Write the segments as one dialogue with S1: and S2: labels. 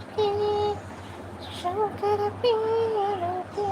S1: ಮೂರ್ತಿ ಶಂಕರ ಪ್ರಿಯನತೆ.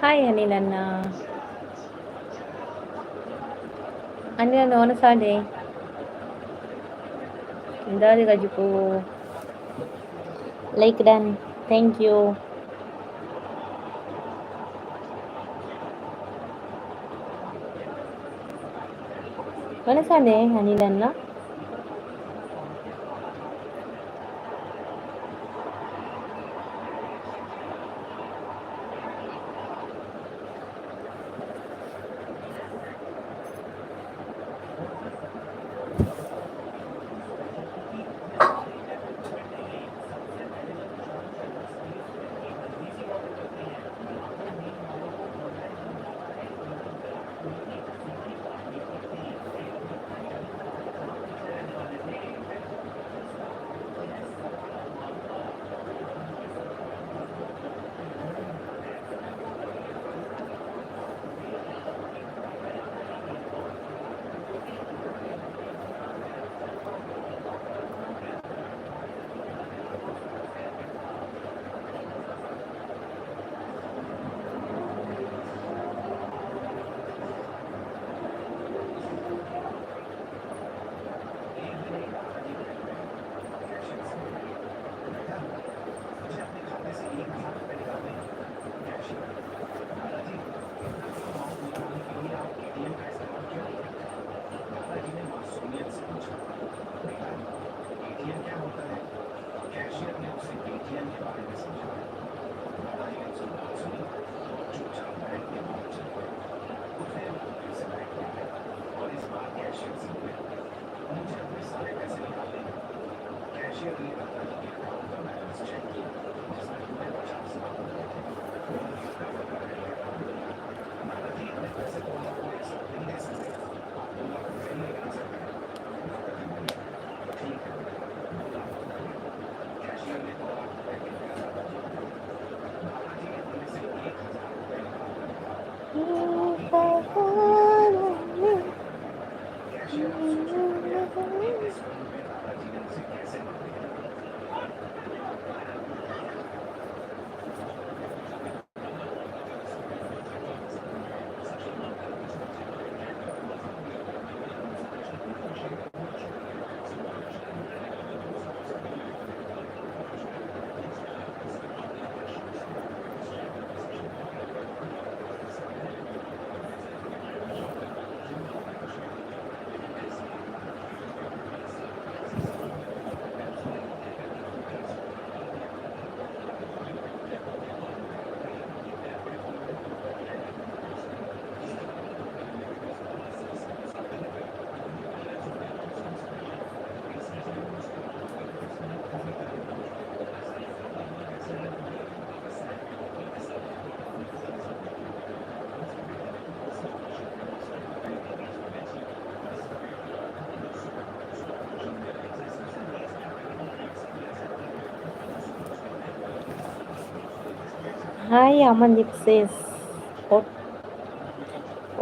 S1: Hai Anil Anna. Anil Anna, mana sade? Dari gaji po. Like done. Thank you. Mana sade Anil Anna? Hi Amandeep says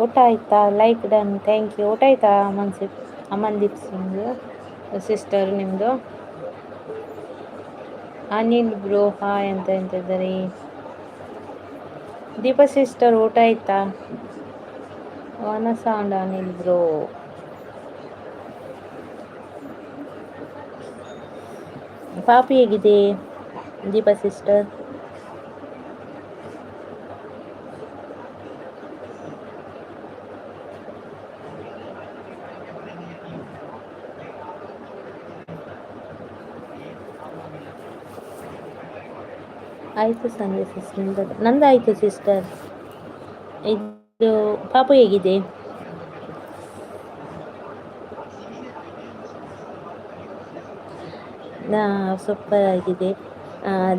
S1: ಊಟ ಆಯ್ತಾ? Like done, thank you. ಊಟ ಆಯ್ತಾ Amandeep Singh sister ನಿಮ್ಮದು? Anil bro hi ಅಂತ ಅಂತಿದ್ದಾರೆ. Deepa sister ಊಟ ಆಯ್ತಾ? ವನಸಾಂಡ್ ಅನಿಲ್ ಬ್ರೋ. ಪಾಪಿ ಹೇಗಿದೆ ದೀಪಾ ಸಿಸ್ಟರ್? ಆಯಿತು ಸಂಧ್ಯಾ ಸಿಸ್ಟರ್, ನಂದಾಯಿತು ಸಿಸ್ಟರ್. ಇದು ಪಾಪು ಹೇಗಿದೆ? ಸೂಪರ್ ಆಗಿದೆ.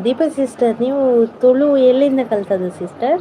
S1: ದೀಪಾ ಸಿಸ್ಟರ್, ನೀವು ತುಳು ಎಲ್ಲಿಂದ ಕಲ್ತದ್ದು ಸಿಸ್ಟರ್?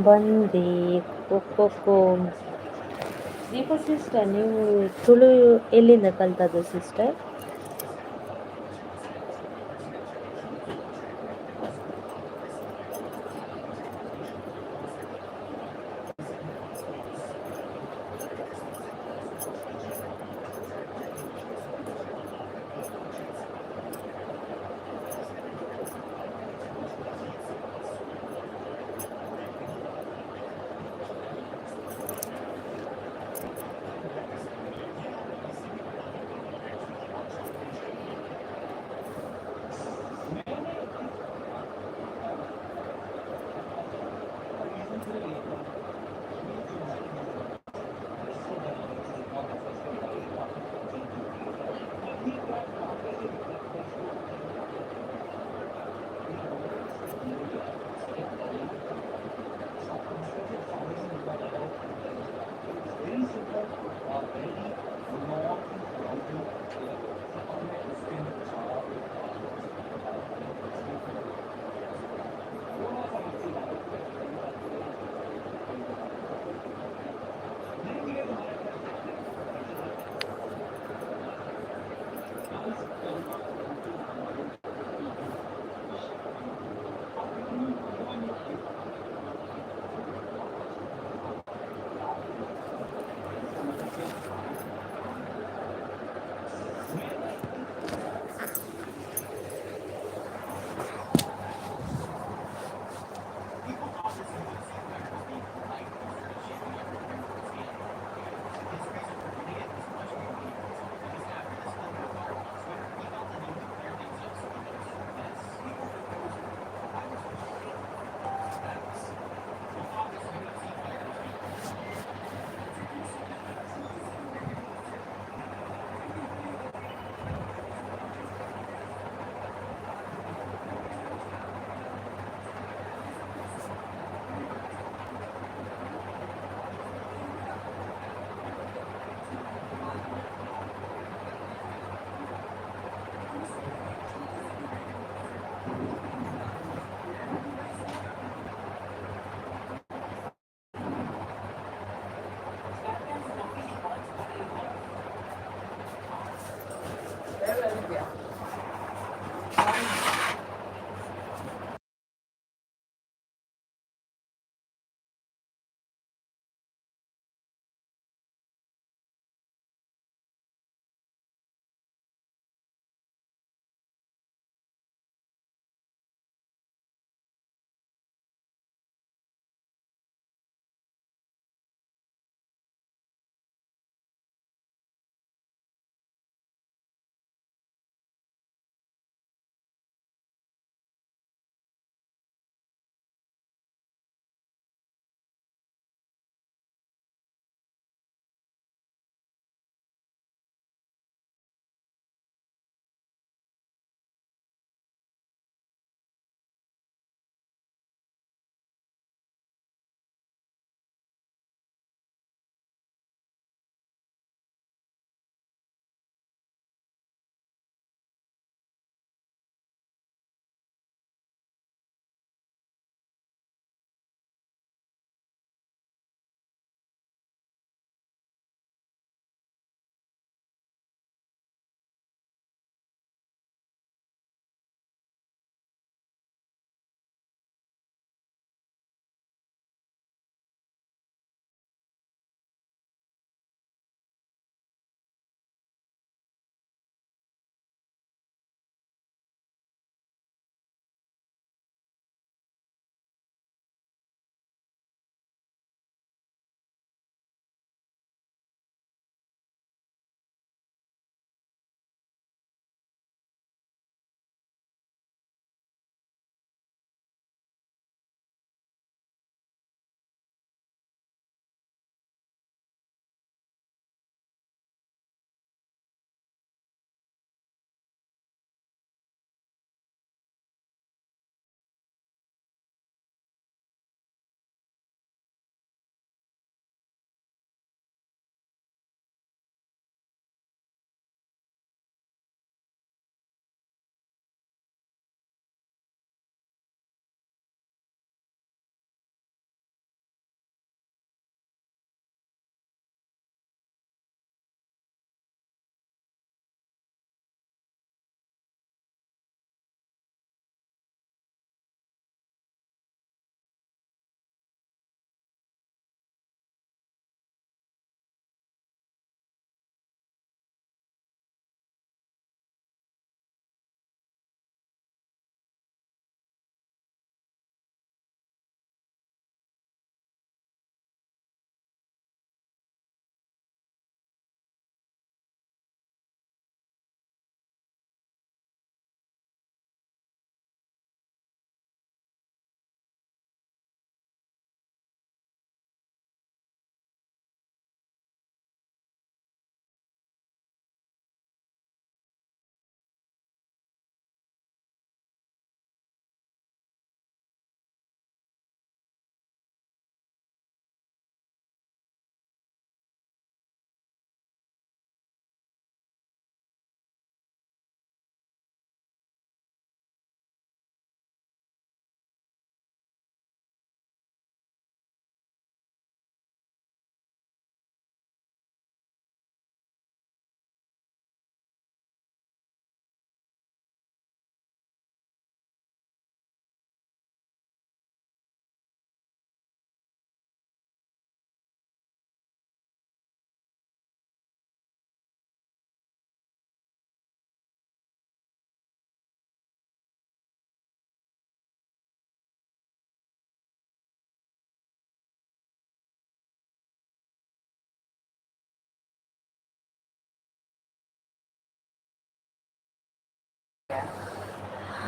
S1: ಬಂದೆ ಕೊಕ್ಕೋ. ದೀಪಾ ಸಿಸ್ಟರ್, ನೀವು ತುಳು ಎಲ್ಲಿಂದ ಕಲ್ತದ್ದು ಸಿಸ್ಟರ್?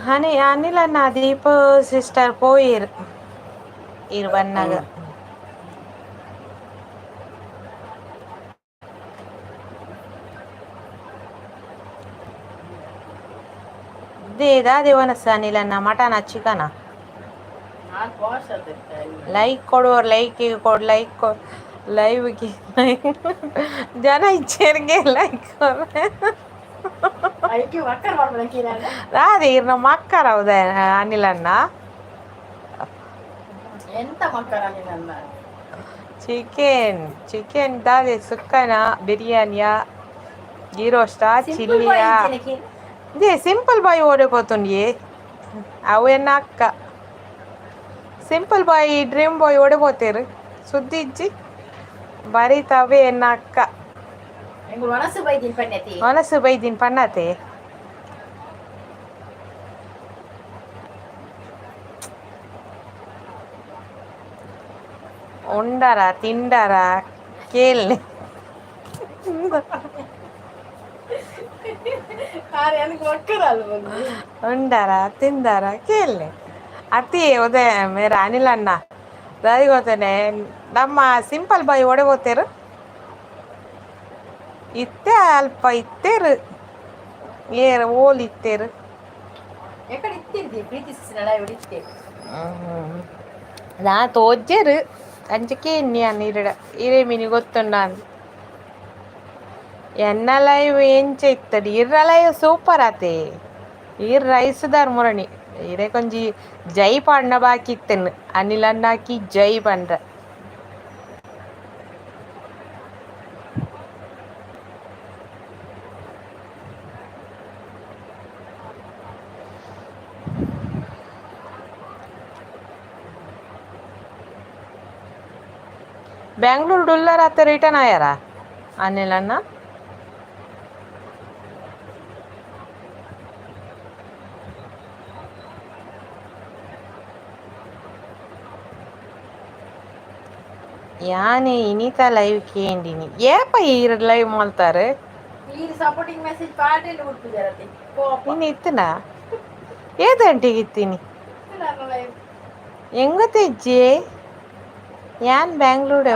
S1: ಅನಿಲ್ ಅಣ್ಣ ದೀಪ ಸಿಸ್ಟರ್ ಪೋಯಿರ್ ಬನ್ನಾಗ ದೇವನಸ ಅನಿಲ್ ಅಣ್ಣ ಮಟನ ಚಿಕನ ಲೈಕ್ ಕೊಡುವವ್ರು ಲೈಕ್ ಲೈವ್ಗೆ ಜನ ಇಚ್ಚೇರಿಗೆ ಲೈಕ್ ಅದೇ ನಮ್ಮ ಮಕ್ಕರ ಹೌದ ಅನಿಲ್ ಅಣ್ಣ ಎಂತ ಮಕ್ಕಳ ಅನಿಲ್ ಅಣ್ಣ ಚಿಕನ್ ದಾದೆ ಸುಕ್ಕನ ಬಿರಿಯಾನಿಯ ಗೀ ರೋಸ್ಟಾ ಚಿಲ್ಲಿಯಾ ఇదే సింపుల్ బాయ్ ఓడిపోతుంది అవు ఎన్న అక్క సింపుల్ బాయ్ డ్రీమ్ బాయ్ ఓడిపోతారు ಸುದ್ದಿ ಇಜ್ಜಿ ಬರೀ ತವೆ ಎನ್ನ ಅಕ್ಕ ಮನಸ್ಸು ಬೈದಿನ್ ಪನ್ನತೆ ಉಂಡರ ತಿಂಡರ ಕೇಳಿ ఉండారా తిందారా కేళ్ళి అతి ఉదయ మీరు అనిల్ అన్న దాదిగోతేనే ನಮ್ಮ ಸಿಂಪಲ್ ಬಾಯ್ ಓಡಬೋತೇರು ಇತ್ತೆ ಅಲ್ಪ ಇತ್ತೇರು ಏರು ಓಲ್ ಇತ್ತೇರು ನಾ ತೋಜ್ಜೇರು ಅಂಚಕ್ಕೆ ಇನ್ನಿ ಅನ್ನಿರಡ ಇರೇ ಮಿನಿ ಗೊತ್ತುಂಡ ಎನ್ನ ಲೈವ್ ಏನ್ ಚೆತ್ತಡಿ ಇರ್ರ ಲೈವ್ ಸೂಪರ್ ಆತೆ ಇರ್ ರೈಸ್ದಾರ್ ಮುರಣಿ ಇರೇ ಕೊಂಚಿ ಜೈ ಪಣ್ಣ ಬಾಕಿತ್ತೇನು ಅನಿಲ್ ಅಣ್ಣಾಕಿ ಜೈ ಪಂಡ್ರ ಬೆಂಗಳೂರು ಡುಲ್ಲರ್ ಆತ ರಿಟರ್ನ್ ಆಯಾರ ಅನಿಲ್ ಅಣ್ಣ ಯಾನೇ ಇನಿತ ಲೈವ್ ಕೇಂಡಿನಿ ಏಪ ಈರ್ ಲೈವ್ ಮಾಡ್ತಾರೆ ಇನ್ನು ಇತ್ತನಾ ಏದಂಟಿಗೆ ಇತ್ತೀನಿ ಹೆಂಗ ತೆಜ್ಜಿ ಯಾನ್ ಬ್ಯಾಂಗ್ಳೂರ್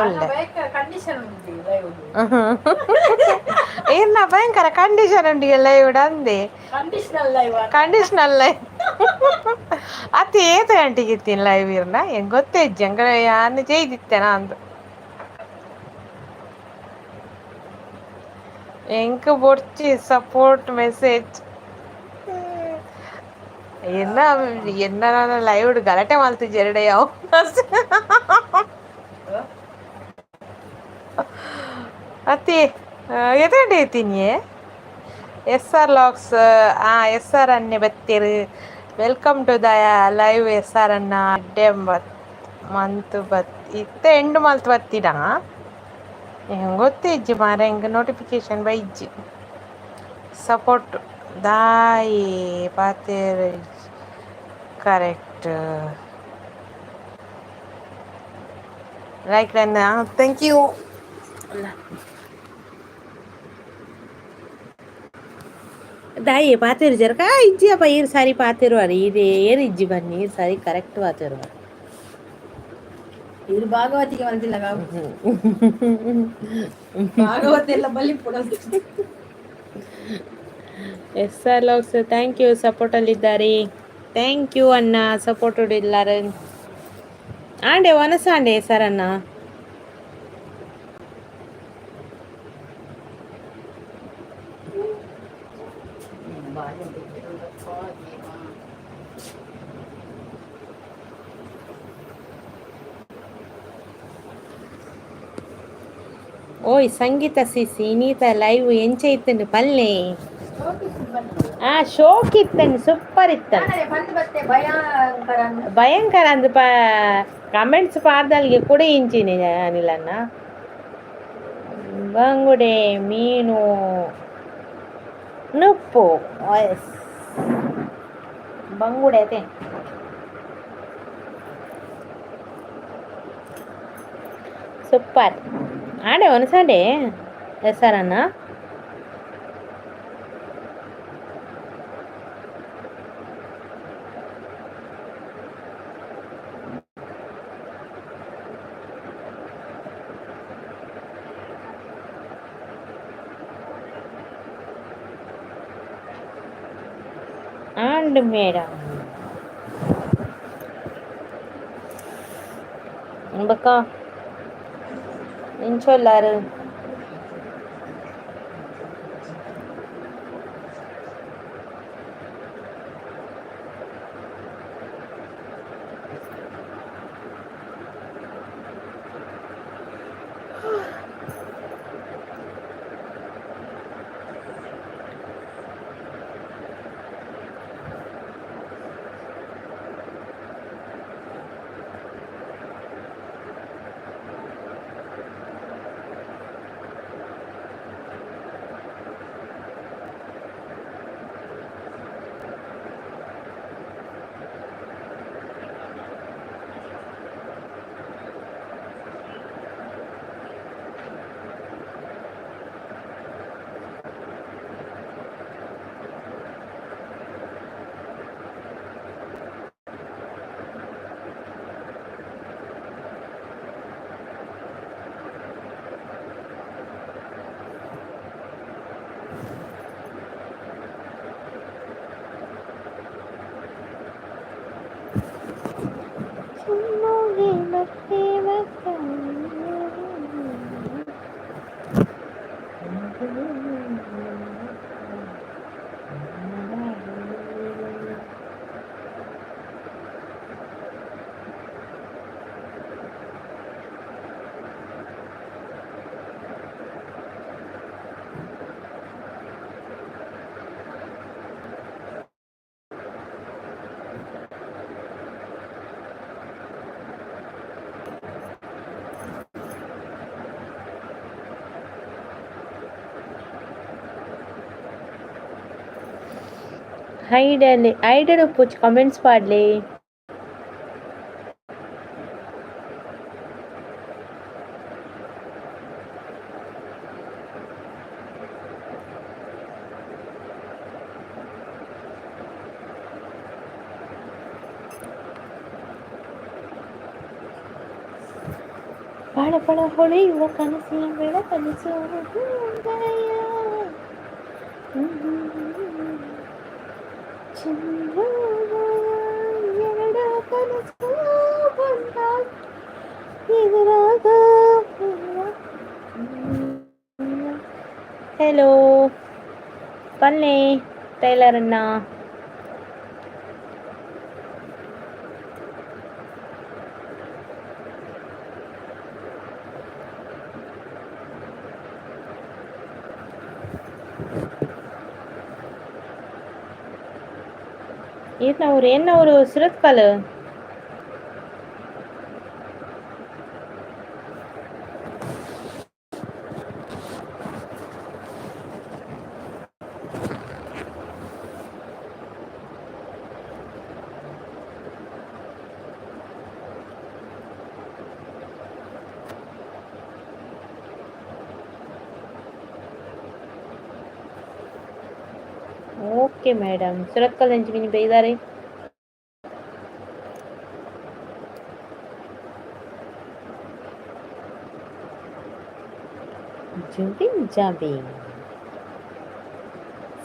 S1: ಏನ ಭಯಂಕರ ಕಂಡೀಷನ್ ಉಂಟು ಲೈವ್ ಅಂದೆ ಕಂಡೀಷನಲ್ ಲೈವ್ ಅತಿ ಏತ ಗಂಟೆಗೆ ಇತ್ತೀನಿ ಲೈವ್ ಇರ್ನ ಹೆಂಗ್ ಗೊತ್ತೇಜ್ಜಿ ಹಂಗ ಯಾನ್ ಜೈದಿತ್ತೇನಾ ಅಂದು ಹೆಂಗ್ ಬೊಡ್ಚಿ ಸಪೋರ್ಟ್ ಮೆಸೇಜ್ ಎನ್ನ ಲೈವ್ ಗಲಾಟೆ ಮಾಡ್ತಿದ್ದೆ ಎರಡೇ ಯಾವ ಅತಿ ಎದಂಡೆ ಐತೀನಿ SR ಲಾಕ್ಸ್ SR ಅನ್ನೆ ಬತ್ತೀರು welcome to the live SR ಅನ್ನ ಅಡ್ಡೆ ಮಂತ್ ಇತ್ತೆ ಎಂಡು ಮಲ್ತ್ ಬತ್ತಿಡ ಹೆಂಗೆ ಗೊತ್ತಿಜ್ಜಿ ಮಾರ ಹೆಂಗೆ ನೋಟಿಫಿಕೇಶನ್ ಬೈಜ್ಜಿ ಸಪೋರ್ಟ್ ದಾಯಿ ಪಾತೇರು ಕರೆಕ್ಟ್ ಲೈಕ್ ನನ್ನ ಥ್ಯಾಂಕ್ ಯು ದಾಯಿ ಪಾತೇರು ಜರಕ ಇಜ್ಜಿ ಅಪ್ಪ ಈರು ಸಾರಿ ಪಾತೇರು ಅರಿ ಇದು ಏರು ಇಜ್ಜಿ ಬನ್ನಿ ಈರು ಸಾರಿ ಕರೆಕ್ಟ್ ಪಾತೇರು ಇದು ಭಾಗವತಿಗೆ ಬಂದಿಲ್ಲ ಭಾಗವತಿ ಎಲ್ಲ ಬಲಿ SR ಲಾಕ್ಸ್ ಥ್ಯಾಂಕ್ ಯು ಸಪೋರ್ಟಲ್ಲಿದ್ದಾರೆ ಥ್ಯಾಂಕ್ ಯು ಅಣ್ಣ ಸಪೋರ್ಟೆಡ್ ಇಲ್ಲಾರ ಆಂಡೆ ಒನಸಾಂಡೆ ಸರ್ ಅಣ್ಣ ಓಯ್ ಸಂಗೀತ ಸಿಸಿ ನೀತ ಲೈವ್ ಎಂಚ ಇತ್ತಂಡು ಪಲ್ಲೆ ಶೋಕ್ ಇತ್ತಂಡು ಸೂಪರ್ ಇತ್ತಂಡು ಭಯಂಕರ ಅಂದು ಕಮೆಂಟ್ಸ್ ಪಾರ್ದಲ್ಗೆ ಕೂಡ ಇಂಚಿನಿ ಅನಿಲಣ್ಣ ಬಂಗುಡೆ ಮೀನು ನುಪ್ಪು ಎಸ್ ಬಂಗುಡೆ ಅದೇ ಸೂಪರ್ ಆಡೆ ಒನಸಾಡೆ SR ಅನ್ನ ഉണ്ട് മേഡം. എന്തൊക്കാ ചൊല്ലാറ്? हाइडर कुछ कमेंट्स पढ़ ले. ಪಡ ಪಡ ಹೊಳೆಯುವ ಕನಸಿನ ಬೆಳಕಲಿಸು ಎರಡ ಕನಸು ಎದುರಾಗ. ಹೆಲೋ ಬನ್ನಿ ಟೈಲರ್ ಅಣ್ಣ. ಏನವ್ರು ಸುರತ್ಕಲ್. Okay madam. ಸುರತ್ಕಲ್ నుంచి మీరు బయలుదేరి जाबे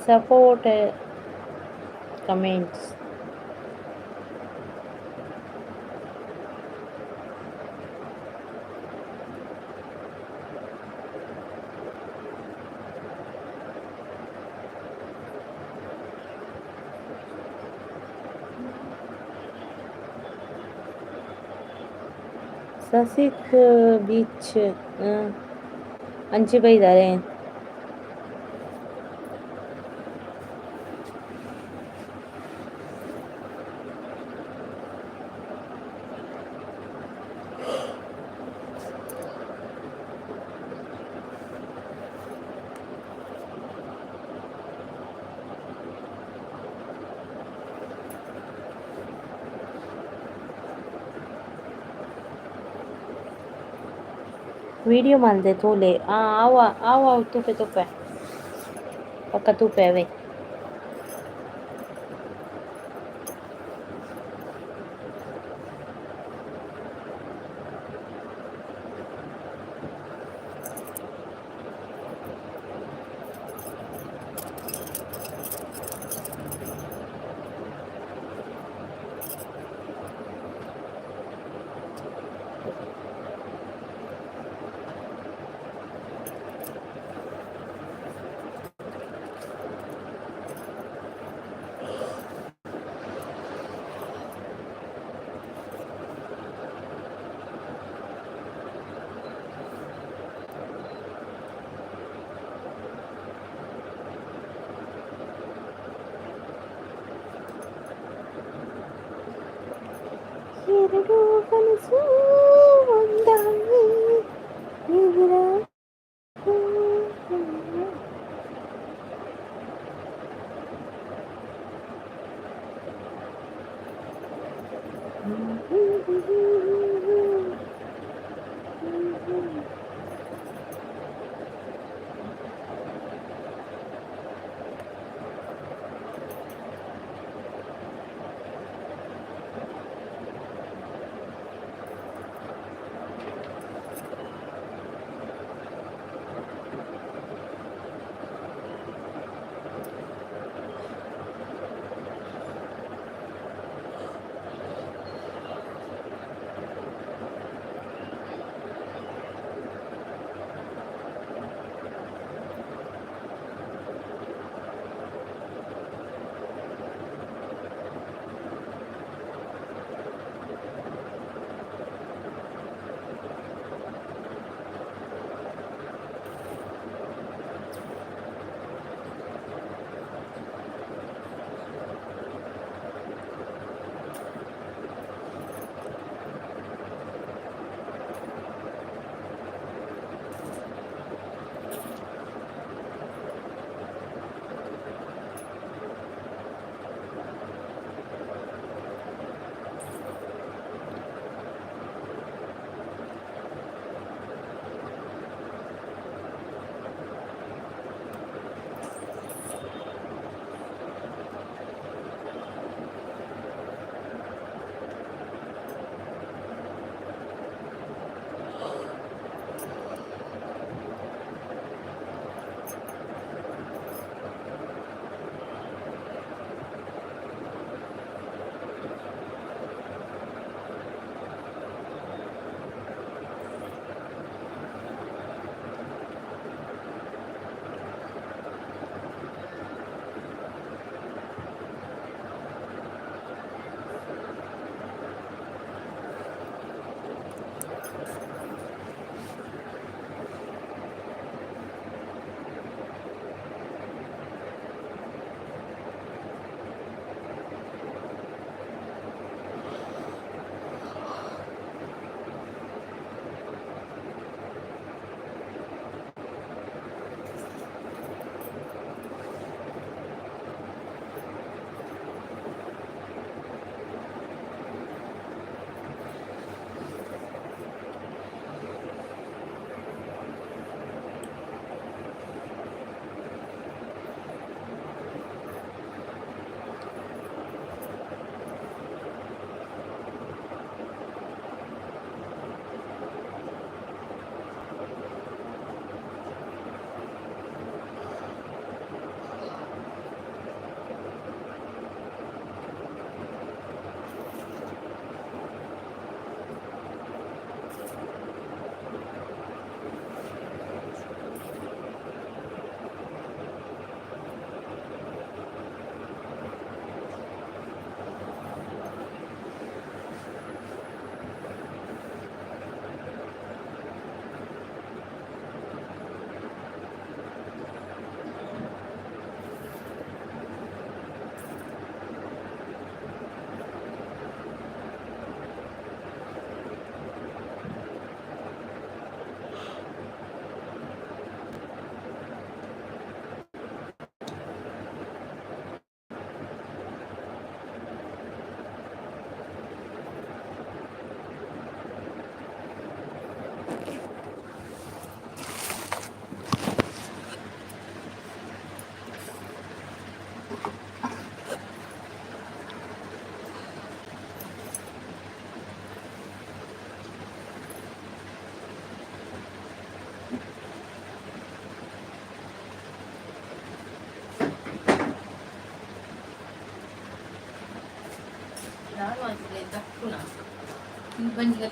S1: सपोर्ट कमेंट्स. ससिक बीच अंची भाई इधर हैं. वीडियो मान दे थोले. आओ आओ आओ तुपे तुपे पक्का तुपे वे. ಎರಡು ಕನಸು ಒಂದಾಗಿ ಎದುರ
S2: ನಾನು ಅದಿಲ್ಲ ತಪ್ಪುನ ಬಂದಿಗೆ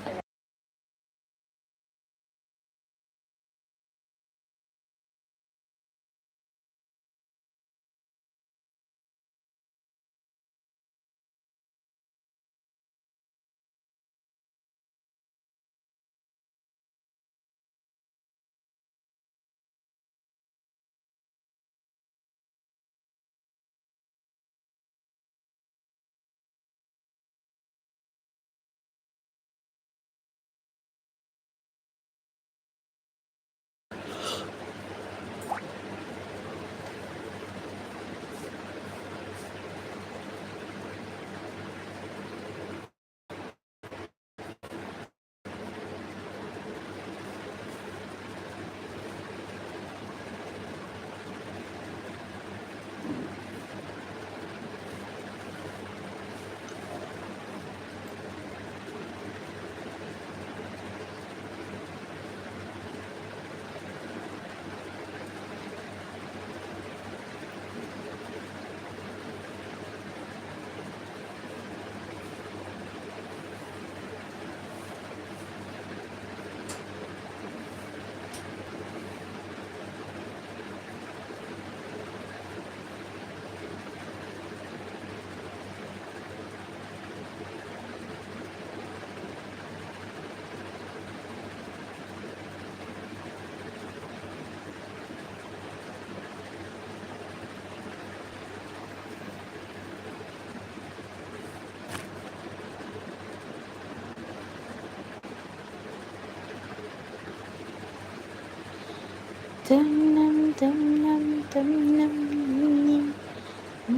S1: ತನ್ನಂ ತನ್ನಂ ತನ್ನಂ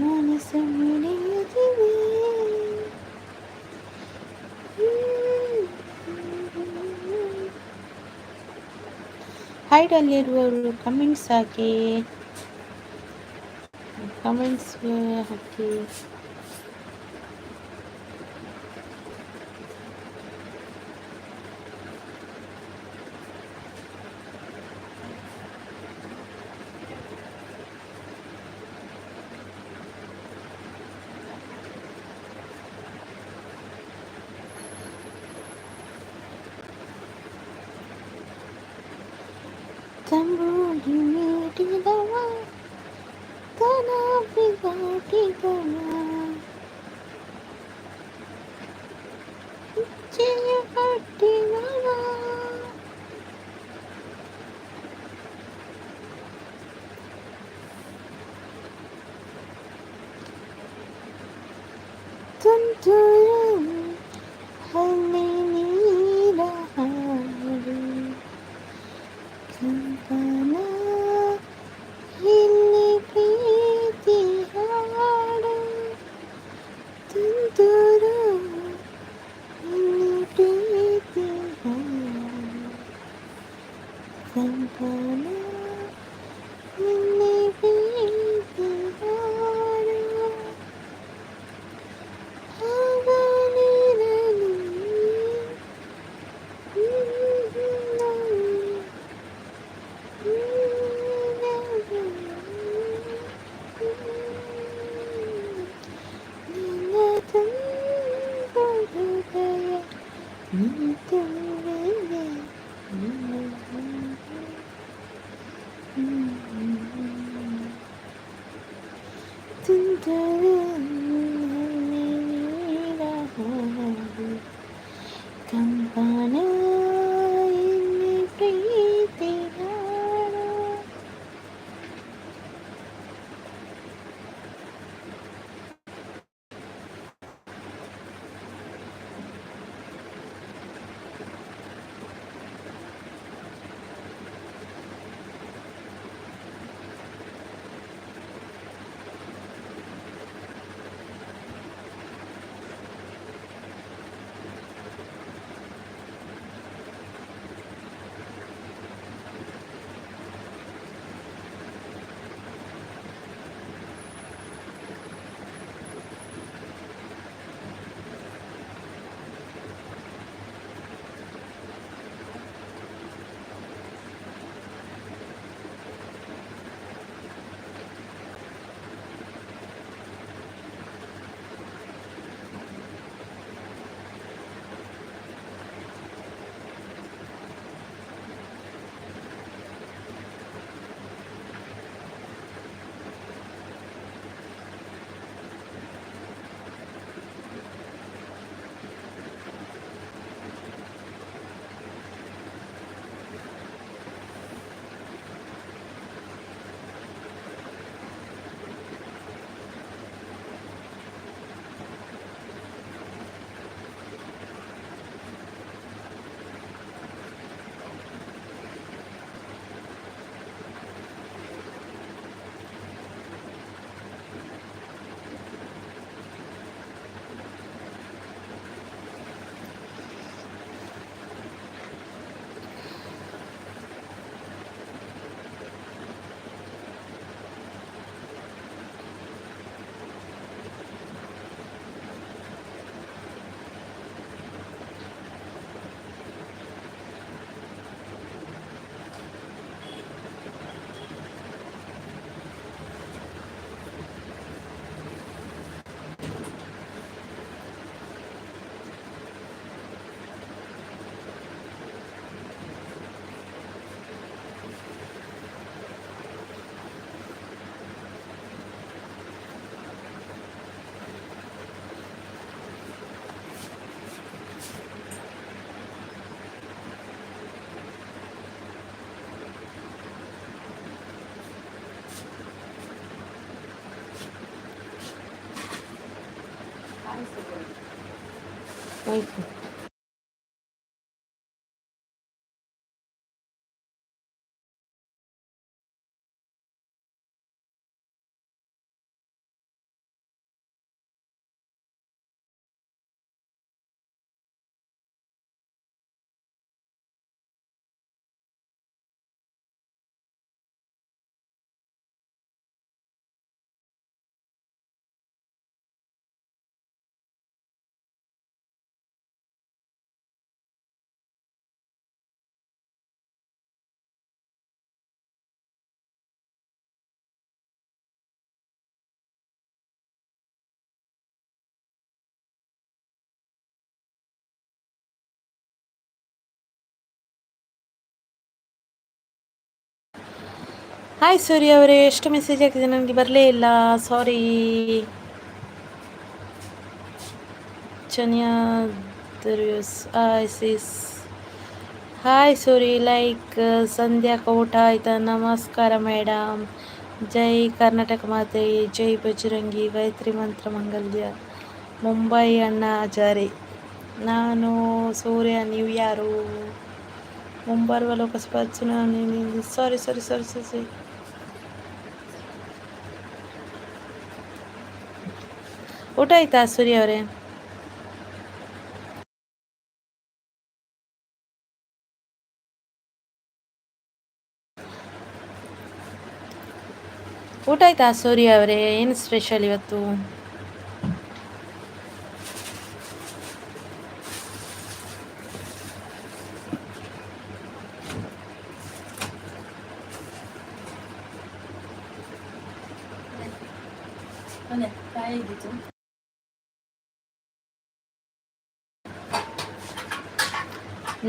S1: ಮನಸ್ಸು ಮಿಡಿಯುತ್ತಿವೆ. ಹೈಡಲ್ಲಿರುವವರು ಕಮೆಂಟ್ಸ್ ಹಾಕಿ, ಕಮೆಂಟ್ಸ್ ಹಾಕಿ. ತಂಬೂರಿ ಮೀಟಿದವ ತನ ಬಿಗಾಟಿದವ ಇಚ್ಛೆಯ ಕಟ್ಟಿದವ ತುಂತುರು ಹಲ್ಲಿ ನೀರ ಹಾಡು ಕಂಪನ ಇಲ್ಲಿ ಪ್ರೀತಿ ಹಾಡು ತುಂತುರು ಇಲ್ಲಿ ಪ್ರೀತಿ ಹಾಡು ಕಂಪನ ಇಲ್ಲಿ ಪ್ರೀತಿ ಹಾಡು ಹಾಗಲಿರಲಿ ನಿನ್ನ ತುಂಬು ಹೃದಯ ನಿಂತುಳಿದೆ. ತುಂತುರು ಹನಿ ನೀರ ಹಾಡು ಕಂಪನ ಇಲ್ಲಿ ಪ್ರೀತಿ ಹಾಡು. ಆಯ್ತು. ಹಾಯ್ ಸೂರ್ಯ ಅವರೇ, ಎಷ್ಟು ಮೆಸೇಜ್ ಹಾಕಿದೆ ನನಗೆ ಬರಲೇ ಇಲ್ಲ, ಸಾರಿ. ಚನ್ಯಾ ದರ್ಯೂಸ್ ಸಿಸ್. ಹಾಯ್ ಸೂರಿ, ಲೈಕ್ ಸಂಧ್ಯಾ ಊಟ ಆಯ್ತಾ? ನಮಸ್ಕಾರ ಮೇಡಮ್. ಜೈ ಕರ್ನಾಟಕ ಮಾತೆ, ಜೈ ಬಜರಂಗಿ, ಗಾಯತ್ರಿ ಮಂತ್ರ ಮಂಗಲ್ಯ. ಮುಂಬೈ ಅಣ್ಣ ಹಜಾರೆ. ನಾನು ಸೂರ್ಯ, ನೀವು ಯಾರು? ಮುಂಬರುವ ಲೋಕಸಭಾ ಚುನಾವಣೆ. ಸಾರಿ ಸಾರಿ ಸಾರಿ ಸಾರಿ ಸಾರಿ. ಊಟ ಆಯ್ತಾ ಸೂರ್ಯ ಅವರೇ? ಊಟ ಆಯ್ತಾ ಸೂರ್ಯ ಅವರೇ? ಏನು ಸ್ಪೆಷಲ್ ಇವತ್ತು?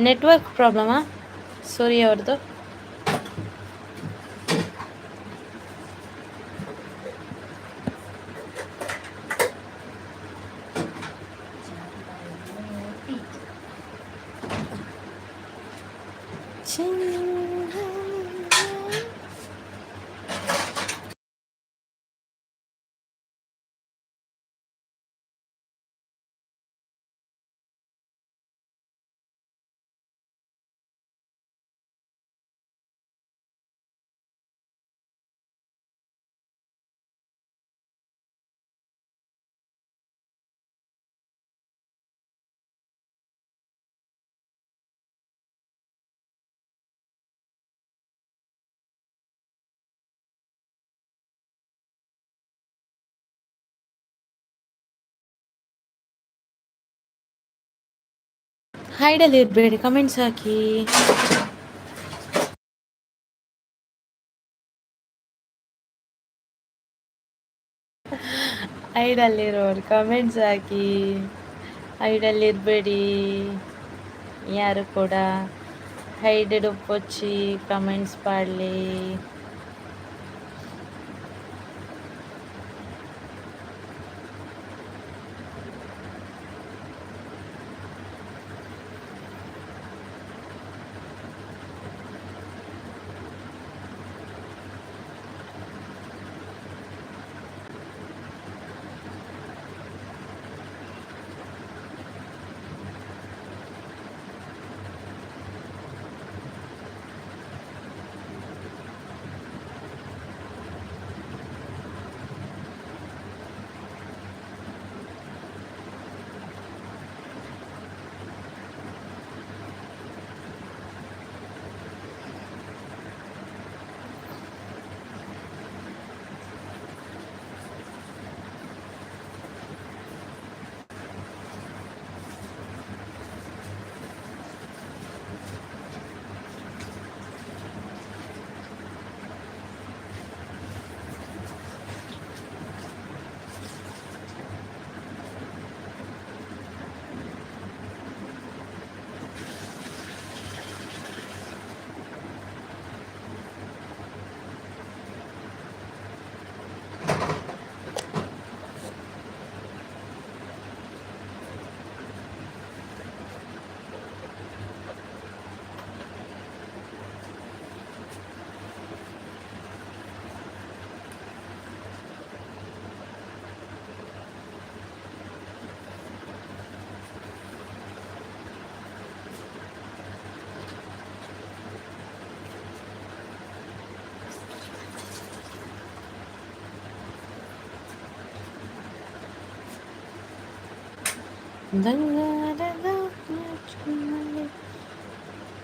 S1: ನೆಟ್ವರ್ಕ್ ಪ್ರಾಬ್ಲಮಾ ಸೂರ್ಯ ಅವ್ರದ್ದು? ಹೈಡಲ್ಲಿ ಇರಬೇಡಿ, ಕಮೆಂಟ್ಸ್ ಹಾಕಿ. ಹೈಡಲ್ಲಿರೋರು ಕಮೆಂಟ್ಸ್ ಹಾಕಿ. ಹೈಡಲ್ಲಿರಬೇಡಿ ಯಾರು ಕೂಡ. ಹೈಡೆಡ್ ಒಪ್ಪೊಚ್ಚಿ ಕಮೆಂಟ್ಸ್ ಪಾಡಲಿ.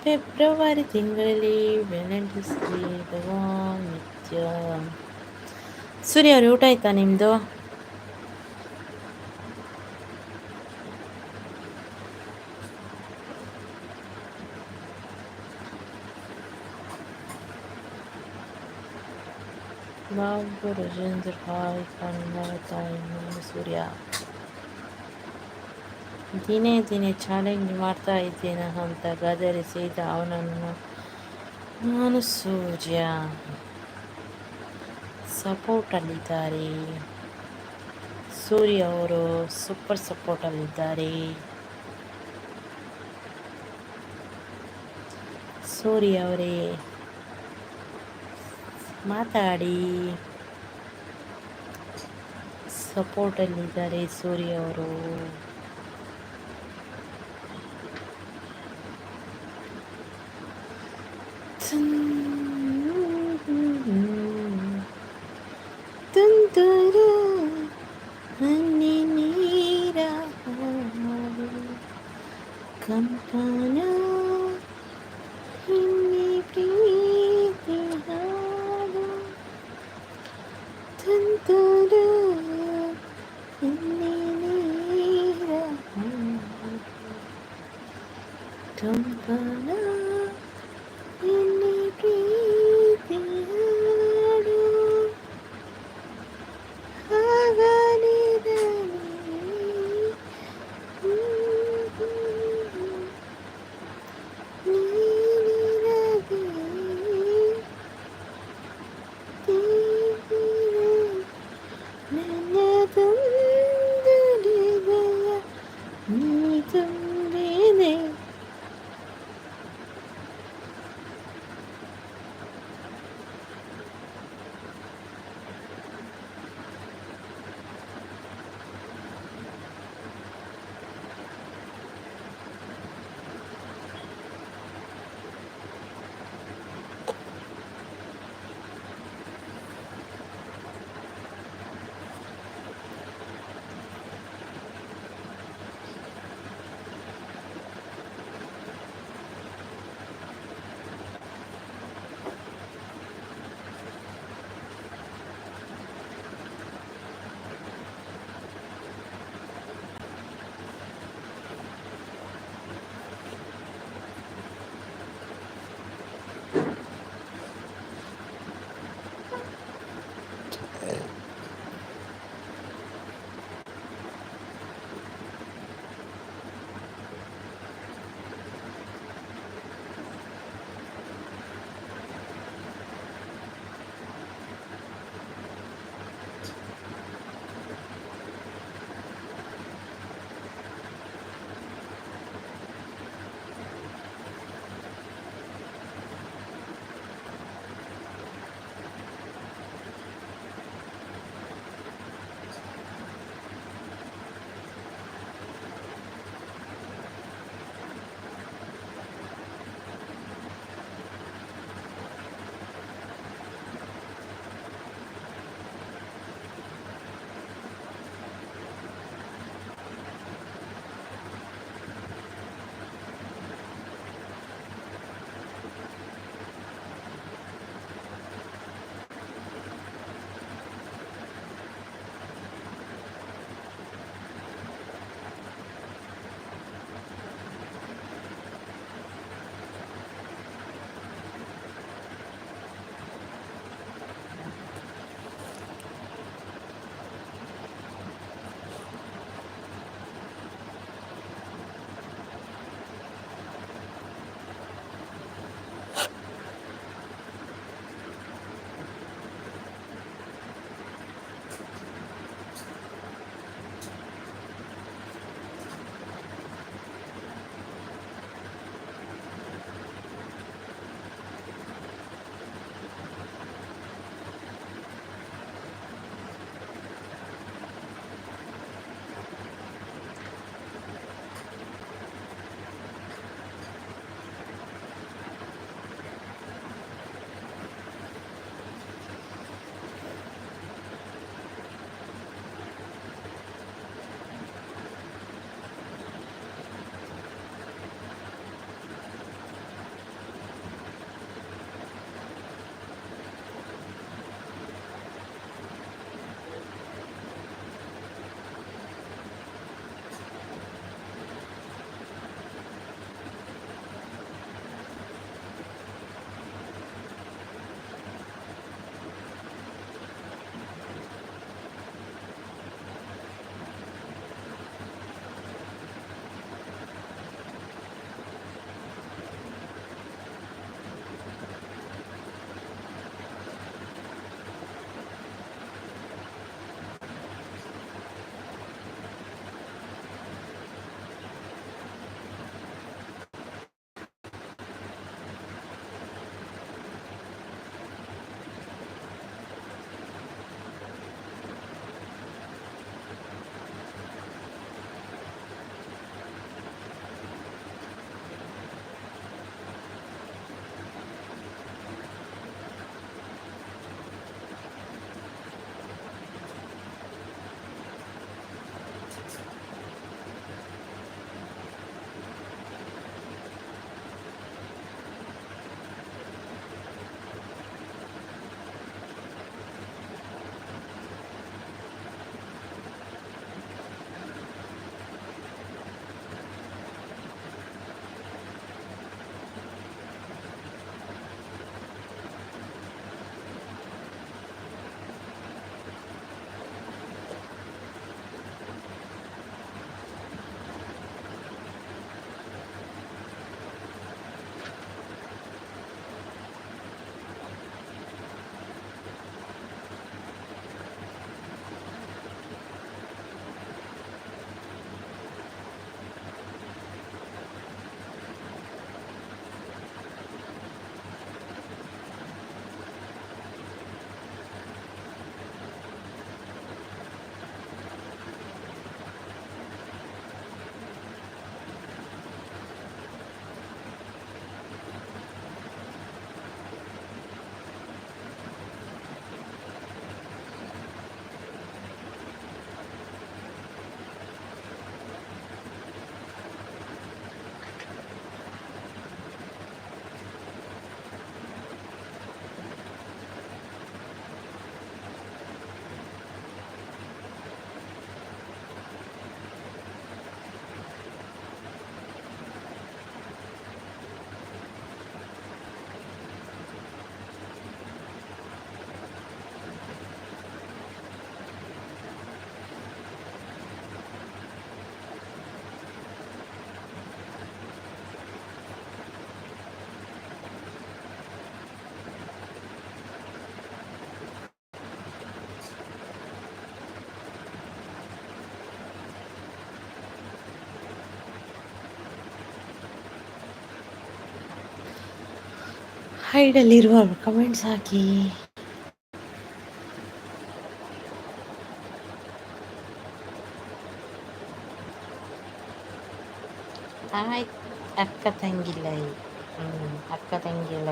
S1: ಫೆಬ್ರವರಿ ತಿಂಗಳಲ್ಲಿ ವ್ಯಾಲೆಂಟೈನ್ಸ್ ಡೇ ಭಗವಾನ್ ನಿತ್ಯ. ಸೂರ್ಯ ಅವ್ರೆ, ಊಟ ಆಯ್ತಾ ನಿಮ್ಮದು? ಬಾಬು ರಾಜೇಂದ್ರ, ಹಾಯ್ ಕನ್ನಡ ತಾಯಿ. ನಾನು ಸೂರ್ಯ. ದಿನೇ ದಿನೇ ಚಾಲೆಂಜ್ ಮಾಡ್ತಾ ಇದ್ದೇನೆ ಅಂತ ಗದರಿಸಿದ ಅವನನ್ನು ನಾನು ಸೂರ್ಯ. ಸಪೋರ್ಟಲ್ಲಿದ್ದಾರೆ. ಸೂರ್ಯ ಅವರು ಸೂಪರ್ ಸಪೋರ್ಟಲ್ಲಿದ್ದಾರೆ. ಸೂರ್ಯ ಅವರೇ ಮಾತಾಡಿ. ಸಪೋರ್ಟಲ್ಲಿದ್ದಾರೆ ಸೂರ್ಯ ಅವರು. ತುಂತುರು ಹನಿ ನೀರ ಹಾಡು, ಕಂಪನ ಹಿನ್ನಿ ಪ್ರೀತಿ ಹಾಡು, ತುಂತುರು ಹನಿ ನೀರ ಹಾಡು, ಕಂಪನ ಹಿನ್ನಿ ಪ್ರೀತಿ ಹಾಡು, ಹಾಗಲಿರಲಿ ನೀನಿರದೆ ನನ್ನ ತಂದು ಹೃದಯ ನೀ ತುಂಬಿದೆ. ಹೈಡಲ್ಲಿರುವವರು ಕಮೆಂಟ್ಸ್ ಹಾಕಿ. ಆಯ್ತು ಅಕ್ಕ ತಂಗಿಲ್ಲ ಅಕ್ಕ ತಂಗಿಲ್ಲ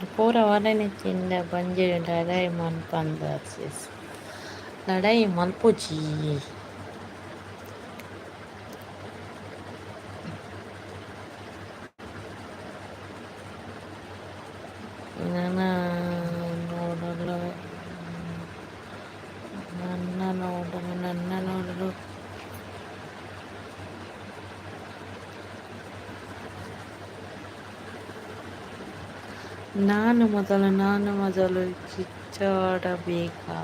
S1: Pura warna cinta banjir ladai man pandasis. Ladai man puji. Nana no no no. Nana no nana no no. ನಾನು ಮೊದಲು ಕಿಚ್ಚಾಡಬೇಕಾ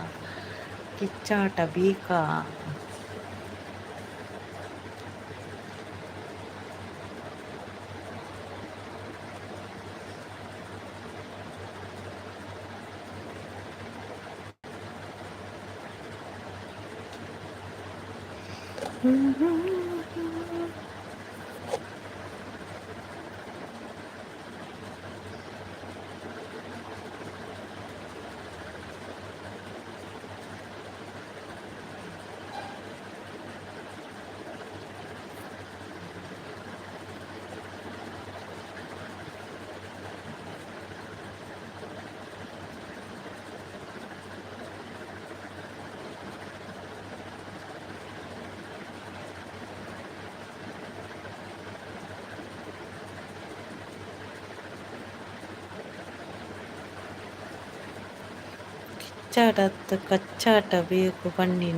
S1: ಕಚ್ಚಾಟ ಬೇಕು ಬನ್ನಿ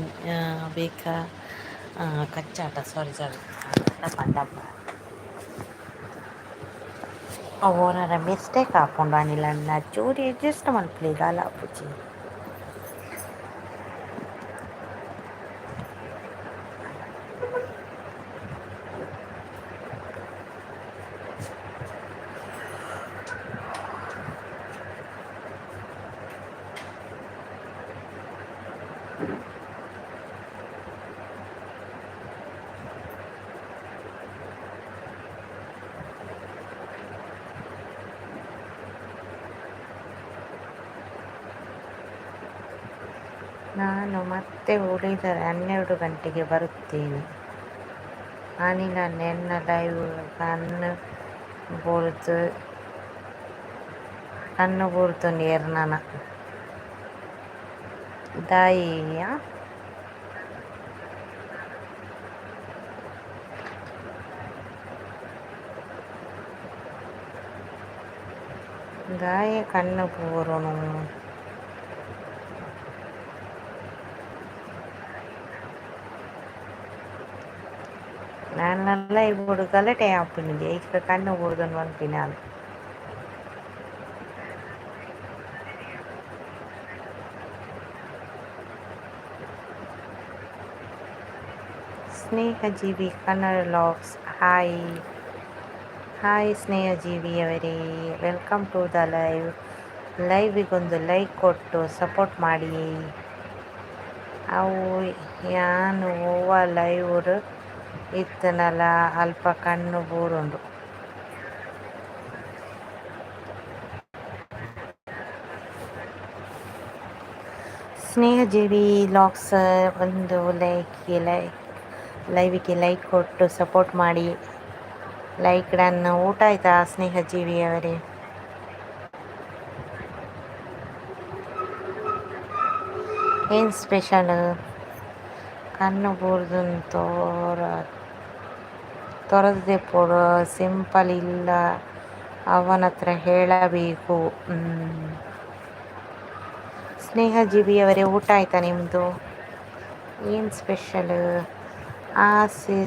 S1: ಬೇಕಾ ಕಚ್ಚಾಟ ಸಾರಿ ಡಬ್ಬ ಅವರ ಮಿಸ್ಟೇಕ್ ಹಾಕೊಂಡಾನಿಲ್ಲ ನಾ ಚೂರಿ ಜಸ್ಟ್ ಮಲ್ಪಲಿಗಲ್ಲ ಅಪ್ಪುಜಿ ನಾನು ಮತ್ತೆ ಉಳಿದರೆ 12 ಗಂಟೆಗೆ ಬರುತ್ತೇನೆ. ಅನಿಲ ನೆನ್ನ ಲೈವ್ ಬೋರ್ದು ಕಣ್ಣು ಬೋರ್ದು ನೇರ್ನನ ದಾಯಿಯ ದಾಯ ಕಣ್ಣು ಬೋರುನು ನಾನು നല്ല ఇప్పుడు గలటే ఆపింది ఇక కన్ను ఊరుదని పంపినాను. ಸ್ನೇಹಜೀವಿ ಕನ್ನಡ ಲಾಗ್ಸ್ ಹಾಯ್ ಹಾಯ್ ಸ್ನೇಹಜೀವಿ ಅವರೇ, ವೆಲ್ಕಮ್ ಟು ದ ಲೈವಿಗೊಂದು ಲೈಕ್ ಕೊಟ್ಟು ಸಪೋರ್ಟ್ ಮಾಡಿ. ಅವು ಯಾನು ಓವ ಲೈವ್ ಇತ್ತನಲ್ಲ ಅಲ್ಪ ಕಣ್ಣು ಬೂರುಂಡು. ಸ್ನೇಹಜೀವಿ ಲಾಗ್ಸ್ ಒಂದು ಲೈವಿಗೆ ಲೈಕ್ ಕೊಟ್ಟು ಸಪೋರ್ಟ್ ಮಾಡಿ. Like done. ಊಟ ಆಯ್ತಾ ಸ್ನೇಹಜೀವಿ ಅವರೇ? ಏನು ಸ್ಪೆಷಲ್? ಕಣ್ಣು ಬೂರ್ದು ತೊರೆದೇ ಪೋಡು ಸಿಂಪಲ್ ಇಲ್ಲ, ಅವನ ಹತ್ರ ಹೇಳಬೇಕು. ಸ್ನೇಹಜೀವಿಯವರೇ ಊಟ ಆಯ್ತಾ ನಿಮ್ಮದು? ಏನು ಸ್ಪೆಷಲ್? ಆಸೆ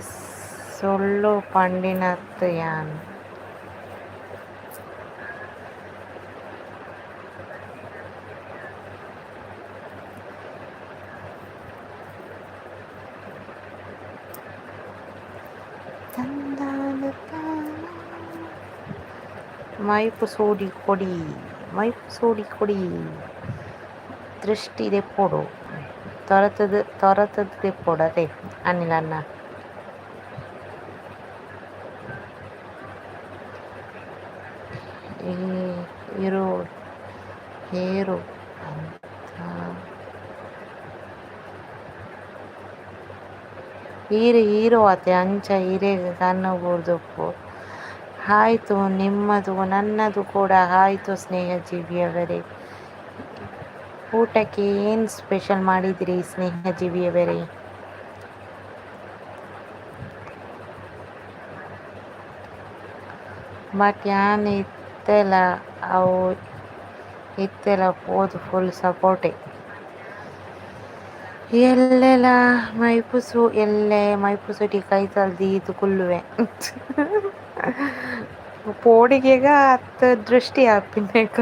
S1: ಸೊಳ್ಳು ಪಂಡಿನತ್ತು ಯಾನ್ ಮೈಪು ಸೋಡಿ ಕೊಡಿ, ಮೈಪು ಸೋಡಿ ಕೊಡಿ. ದೃಷ್ಟಿ ದೆಪ್ಪೋಡು ತೊರತದ ದೆಪ್ಪೋಡು ಅದೇ ಅನಿಲನ್ನ. ಇರು ಹೇರು ಅಂತ ಹೀರೋ ಅತ್ತೆ ಅಂಚ ಹಿರೇಗ ಕನ್ನಬೋರ್ದಪ್ಪು. ಆಯಿತು, ನಿಮ್ಮದು ನನ್ನದು ಕೂಡ ಆಯಿತು ಸ್ನೇಹಜೀವಿಯವರೇ. ಊಟಕ್ಕೆ ಏನು ಸ್ಪೆಷಲ್ ಮಾಡಿದಿರಿ ಸ್ನೇಹಜೀವಿಯವರೇ? ಬಟ್ ಯಾನ್ ಇತ್ತೆಲ್ಲ ಅವು ಇತ್ತೆಲ್ಲ ಹೋದು ಫುಲ್ ಸಪೋರ್ಟೆ. ಎಲ್ಲೆಲ್ಲ ಮೈಪುಸುಟಿ ಕೈ ತಲ್ದಿ ಇದು ಕುಲ್ಲುವೆ ಪೋಡಿಗೆಗ ಹತ್ತು ದೃಷ್ಟಿ ಹಾಪಿನೇಕ.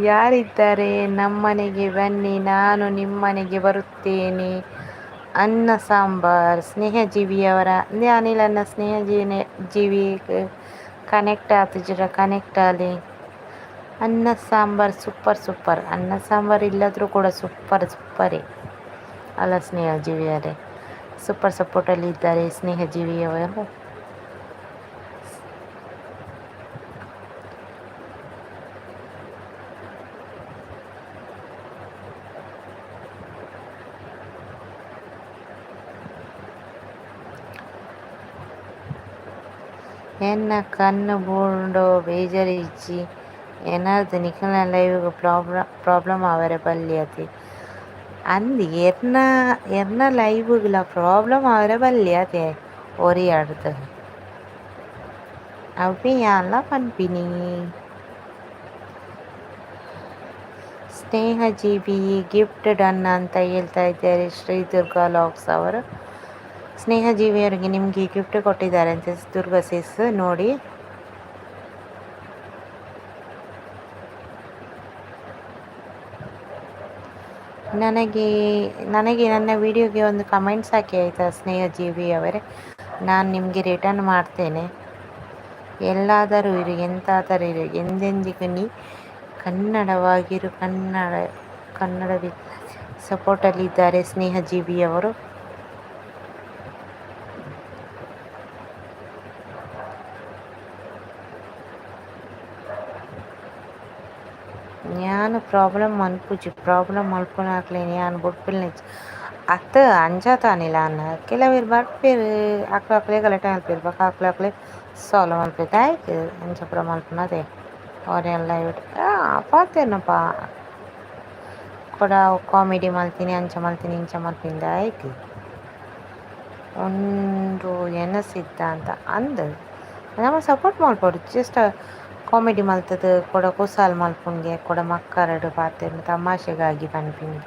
S1: ಯಾರಿದ್ದಾರೆ ನಮ್ಮನೆಗೆ ಬನ್ನಿ, ನಾನು ನಿಮ್ಮನೆಗೆ ಬರುತ್ತೇನೆ. ಅನ್ನ ಸಾಂಬಾರ್ ಸ್ನೇಹಜೀವಿಯವರ ಅಂದೇ ಅನಿಲನ್ನ ಜೀವಿ ಕನೆಕ್ಟ್ ಆಗ್ತಿದ್ದೀರ, ಕನೆಕ್ಟ್ ಆಗಲಿ. ಅನ್ನ ಸಾಂಬಾರ್ ಸೂಪರ್. ಅನ್ನ ಸಾಂಬಾರ್ ಇಲ್ಲದ್ರೂ ಕೂಡ ಸೂಪರೇ ಅಲ್ಲ ಸ್ನೇಹಜೀವಿಯವರೇ? ಸೂಪರ್ ಸಪೋರ್ಟಲ್ಲಿ ಇದ್ದಾರೆ ಸ್ನೇಹಜೀವಿಯವರು. ಎನ್ನ ಕಣ್ಣು ಬೂಂಡು ಬೇಜಾರಿಜ್ಜಿ ಏನಾರ್ದು ನಿಖಿಲ್ನ ಲೈವ್ ಪ್ರಾಬ್ಲಮ್ ಅವರ ಬಲ್ಲಿಯತಿ ಅಂದು ಎರ್ನ ಲೈವ್ಗಳ ಪ್ರಾಬ್ಲಮ್ ಅವರ ಬಲ್ಲಿಯತೆ ಒರಿಯಾಡ್ದು ಅವೇ ಎಲ್ಲ ಪನ್ಪಿನಿ. ಸ್ನೇಹಜೀವಿ ಗಿಫ್ಟ್ ಡನ್ ಅಂತ ಹೇಳ್ತಾ ಇದ್ದಾರೆ ಶ್ರೀ ದುರ್ಗಾ ಲಾಗ್ಸ್ ಅವರು. ಸ್ನೇಹಜೀವಿಯವರಿಗೆ ನಿಮಗೆ ಗಿಫ್ಟ್ ಕೊಟ್ಟಿದ್ದಾರೆ ಅಂತ ದುರ್ಗಾ ಸಿಸ್ ನೋಡಿ. ನನಗೆ ನನ್ನ ವಿಡಿಯೋಗೆ ಒಂದು ಕಮೆಂಟ್ಸ್ ಹಾಕಿ ಆಯಿತಾ ಸ್ನೇಹಜೀವಿಯವರೇ? ನಾನು ನಿಮಗೆ ರಿಟರ್ನ್ ಮಾಡ್ತೇನೆ. ಎಲ್ಲಾದರೂ ಇರು, ಎಂತಾದರೂ ಇರು, ಎಂದೆಂದಿಗೂ ನೀ ಕನ್ನಡವಾಗಿರು. ಕನ್ನಡದ ಸಪೋರ್ಟಲ್ಲಿದ್ದಾರೆ ಸ್ನೇಹಜೀವಿಯವರು. ಯಾನ್ ಪ್ರಾಬ್ಲಮ್ ಮನ್ಪುಜಿ ಪ್ರಾಬ್ಲಮ್ ಮಲ್ಪುನಾಕ್ಲೆನ್ ಯಾನ್ ಬೊಡ್ಪಿಲ್ನೆಚ್ ಅತ್ತ ಅಂಜಾತಾನಿಲ್ಲ ಅನ್ನ ಕೆಲವೇರು ಬರ್ಪೆರ್ ಅಕ್ಲ ಅಕ್ಲೆ ಗಲಾಟೆ ಮಲ್ಪೆರ್ ಬೊಕ ಅಕ್ಲೆ ಅಕ್ಲೆ ಸಾಲ್ವ್ ಮಲ್ಪೆರ್ ಆಯ್ತು ಅಂಚ ಪೂರ ಮಲ್ಪುನ ಅದೇ ಅವ್ರೆಲ್ಲ ಪಾತೆರ್ನಪ್ಪ ಕೊಡ ಕಾಮಿಡಿ ಮಲ್ತೀನಿ ಅಂಚ ಮಲ್ತೀನಿ ಇಂಚ ಮಲ್ತಿಂದ ಆಯ್ತು ಒಂದು ಎನಸಿದ್ದ ಅಂತ ಅಂದ್ ನಮ್ಮ ಸಪೋರ್ಟ್ ಮಲ್ಪೊಡು ಜಸ್ಟ್ ಕಾಮಿಡಿ ಮಲ್ತದು ಕೊಡ ಕುಸಾಲ್ ಮಲ್ಪುಂಗೆ ಕೊಡ ಮಕ್ಕರಡು ಪಾತೆರ್ನ ತಮಾಷೆಗಾಗಿ ಪನ್ಪಿನಿ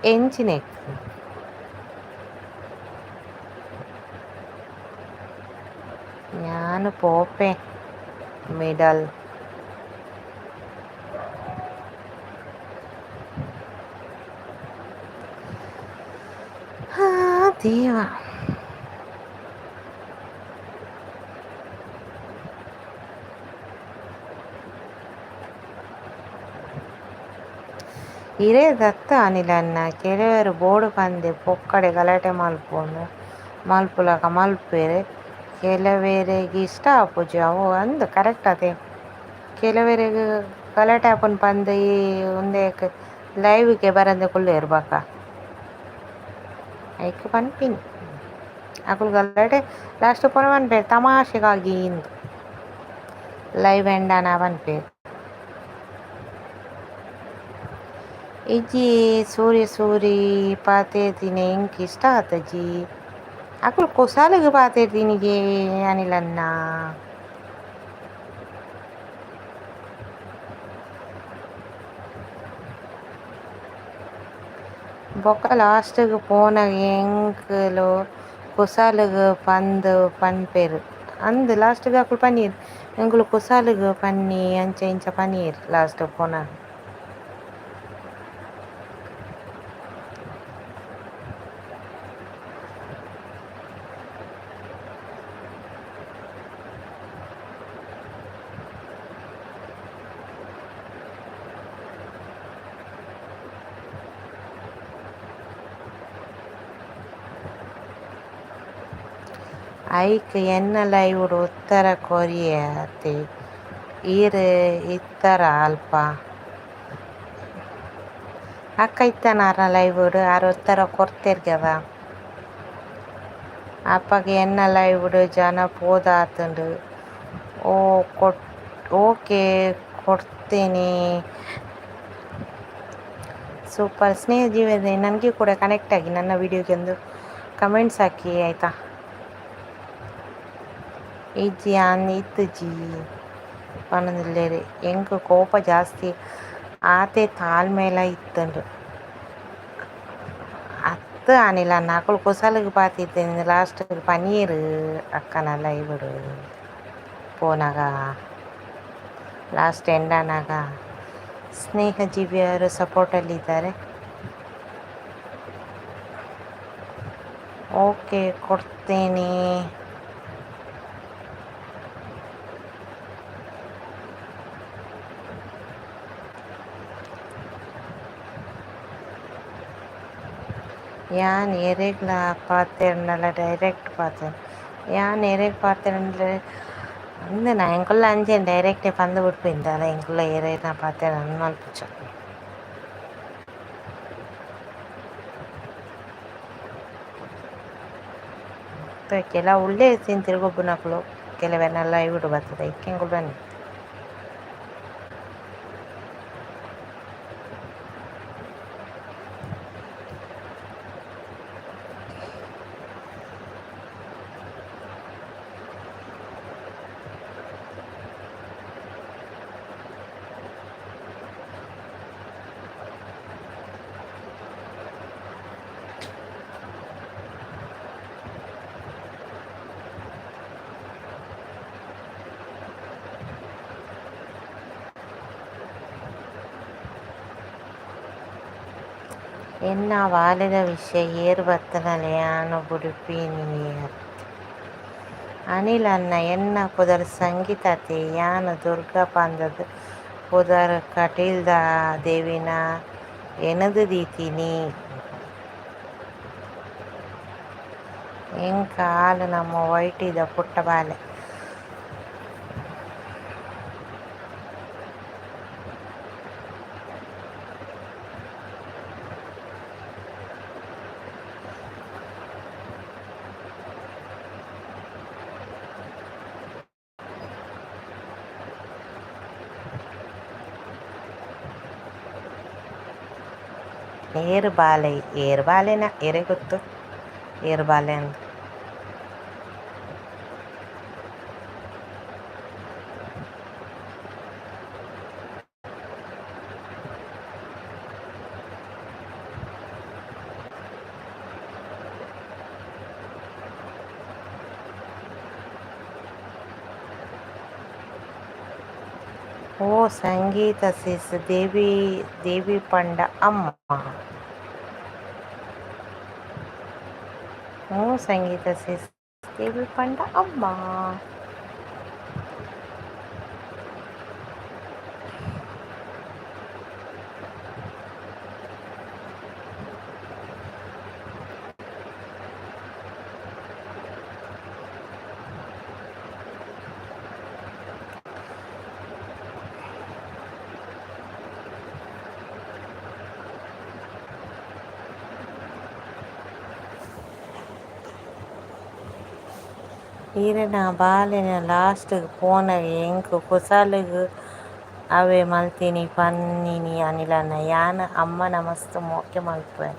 S1: ಎಂಚಿನೆಕ್ ഞാൻ പോപ്പേ മിഡൽ ആ ದೇವ ಇರೇ ದತ್ತ ಅನಿಲನ್ನ ಕೆಲವರು ಬೋರ್ಡು ಪಂದೆ ಪೊಕ್ಕಡೆ ಗಲಾಟೆ ಮಲ್ಪೊಂಡು ಮಲ್ಪುಲಕ ಮಲ್ಪೆರ್ ಕೆಲವೆರೆಗ್ ಇಷ್ಟ ಆಪುಜಿ ಅವು ಅಂದ್ ಕರೆಕ್ಟ್ ಅದೇ ಕೆಲವೆರೆಗ್ ಗಲಾಟೆ ಆಪುಂಡು ಪಂದ್ ಈ ಉಂದೆಕ್ ಲೈವ್ಗೆ ಬರಂದೆ ಕುಲ್ಲೆರ್ ಬಕ ಐಕ್ ಪನ್ಪಿನಿ ಅಕುಲು ಗಲಾಟೆ ಲಾಸ್ಟ್ ಪೂರ ಪನ್ಪೆರ್ ತಮಾಷೆಗಾಗಿ ಇಂದ್ ಲೈವ್ ಎಂಡಾನ ಪನ್ಪೆರ್ ಇಜ್ಜಿ ಸೂರಿ ಸೂರಿ ಪಾತೆರ್ದಿನಿ ಎಂಕ್ ಇಷ್ಟ ಆತಜಿ ಅಕುಲು ಕುಸಾಲಿಗ್ ಪಾತೆರ್ದಿನಿಗೆ ಅನಿಲನ್ನ ಬೊಕ ಲಾಸ್ಟ್ಗ್ ಪೋನಾಗ ಎಂಕ್ಲು ಕುಸಾಲಿಗ್ ಪಂದ್ ಪನ್ಪೆರ್ ಅಂದ್ ಲಾಸ್ಟ್ಗ್ ಅಕುಲು ಪನೀರ್ ಎಂಕುಲು ಕುಸಾಲಿಗ್ ಪನ್ನಿ ಅಂಚ ಇಂಚ ಪನೀರ್ ಲಾಸ್ಟ್ ಪೋನಾಗ ಐಕ್ ಎನ್ನ ಲೈವ್ಡ್ ಉತ್ತರ ಕೊರಿಯತೆ ಈರ್ ಇತ್ತರ ಅಲ್ಪ ಅಕ್ಕ ಇತ್ತನಾರ ಲೈವ್ಡ್ ಆರ್ ಉತ್ತರ ಕೊರ್ತೆರ್ ಗದ ಅಪ್ಪಗೆ ಎನ್ನ ಲೈವ್ಡ್ ಜನ ಪೋದಾತುಂಡು ಓ ಓಕೆ ಕೊಡ್ತೇನೆ ಸೂಪರ್ ಸ್ನೇಹ ಜೀವನ ನನಗೆ ಕೂಡ ಕನೆಕ್ಟ್ ಆಗಿ ನನ್ನ ವಿಡಿಯೋಗೆ ಒಂದು ಕಮೆಂಟ್ಸ್ ಹಾಕಿ ಆಯಿತಾ ಇಜ್ಜಿ ಅನ್ ಇತ್ತು ಜಿ ಪನ್ನೊಂದಿಲ್ಲೇರಿ ಎಂಕ್ ಕೋಪ ಜಾಸ್ತಿ ಆತೆ ತಾಳ್ಮೇಲ ಇತ್ತುಂಡು ಅತ್ತ ಅನಿಲ ನಾಕುಲು ಕುಸಲಿಗೆ ಪಾತಿದ್ದೇನೆ ಲಾಸ್ಟ್ ಪನೀರ್ ಅಕ್ಕನ ಲೈವ್ಡ್ ಪೋನಾಗ ಲಾಸ್ಟ್ ಎಂಡನಾಗ ಸ್ನೇಹ ಜೀವಿಯವರು ಸಪೋರ್ಟಲ್ಲಿದ್ದಾರೆ ಓಕೆ ಕೊಡ್ತೇನೆ ഞാൻ എരേഗ്ല പാത്തേർನಲ್ಲ ಡೈರೆಕ್ಟ್ ಪಾತೆರ್ ಯಾನ್ ಎರೆಗ್ ಪಾತೆರ್ಂಡ್ರೆ ಅಂದ್ ನಾ ಎಂಕುಲ್ಲ ಅಂಜೆನ್ ಡೈರೆಕ್ಟೇ ಪಂದ್ ಬಿಡ್ಪಿಂದಲ್ಲ ಎಂಕುಲ್ಲ ಎರೆನ ಪಾತೆರ್ ಅನ್ ಮಲ್ಪುಜ ಕೆಲ ಉಳ್ಳೇ ಸೀನ್ ತಿರುಗೊಬ್ಬುನಕುಲು ಕೆಲವೆರ್ನೆಲ್ಲ ಲೈವ್ಡ್ ಬರ್ತದೆ ಇಕ್ಕೆಂಕುಲು ಬನ್ನಿ ಎನ್ನ ವಾಲೆದ ವಿಷಯ ಏರ್ ಬತ್ತನಲೆ ಯಾನು ಬುಡುಪಿನಿಯರ್ ಅನಿಲ್ ಅನ್ನ ಎನ್ನ ಪುದರ್ ಸಂಗೀತತೆ ಯಾನು ದುರ್ಗಾ ಪಾಂದದ್ ಪುದರ್ ಕಟೀಲ್ದ ದೇವಿನ ಎನದು ದೀತಿನಿ ಎಂಕ ಆಲು ನಮ್ಮ ವೈಟಿದ ಪುಟ್ಟ ಬಾಲೆ
S3: ಏರು ಬಾಲೆ ಏರು ಬಾಲೆನ ಎರೆ ಗೊತ್ತು ಏರು ಬಾಲೆ ಅಂತ. ಓ ಸಂಗೀತ ಸಿಸ್ ದೇವಿ ದೇವಿ ಪಂಡ ಅಮ್ಮ. ಓ ಸಂಗೀತ ಸಿಸ್ ದೇವಿ ಪಂಡ ಅಮ್ಮ. ಈರನ ಬಾಲೆನ ಲಾಸ್ಟ್ ಫೋನಾಗ ಹೆಂಗ್ ಕುಸಾಲಿಗೆ ಅವೇ ಮಲ್ತೀನಿ ಪನ್ನಿನಿ ಅನಿಲನ ಯಾನ ಅಮ್ಮನ ಮಸ್ತ್ ಮೋಕೆ ಮಲ್ಪೆ.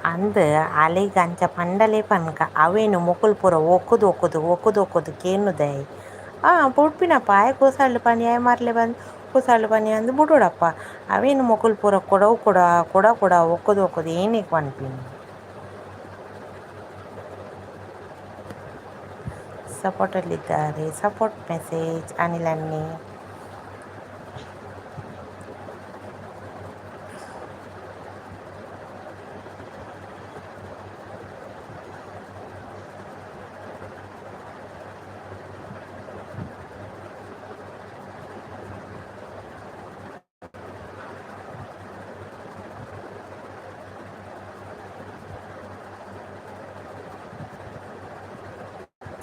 S3: ಅಂದು ಅಲೆಗ್ ಅಂಚ ಪಂಡಲೆ ಪನ್ಕ ಅವೇನು ಮೊಕುಲು ಪೂರ ಒಕ್ಕುದು ಕೇನುದಾಯಿ ಬುಡ್ಪಿನಪ್ಪ ಆಯ್ ಕೂಸಾಳ್ಳು ಪನಿ ಆಯ್ ಮರ್ಲೆ ಬಂದು ಕೂಸಾಳ್ಳು ಪನಿ ಅಂದು ಬುಡುಡಪ್ಪ ಅವೇನು ಮೊಕುಲು ಪೂರ ಕೊಡ ಒಕ್ಕುದು ಏನಕ್ಕೆ ಪನ್ಪಿನಿ. ಸಪೋರ್ಟಲ್ಲಿದ್ದಾರೆ ಸಪೋರ್ಟ್ ಮೆಸೇಜ್ ಅನಿಲನ್ನಿ.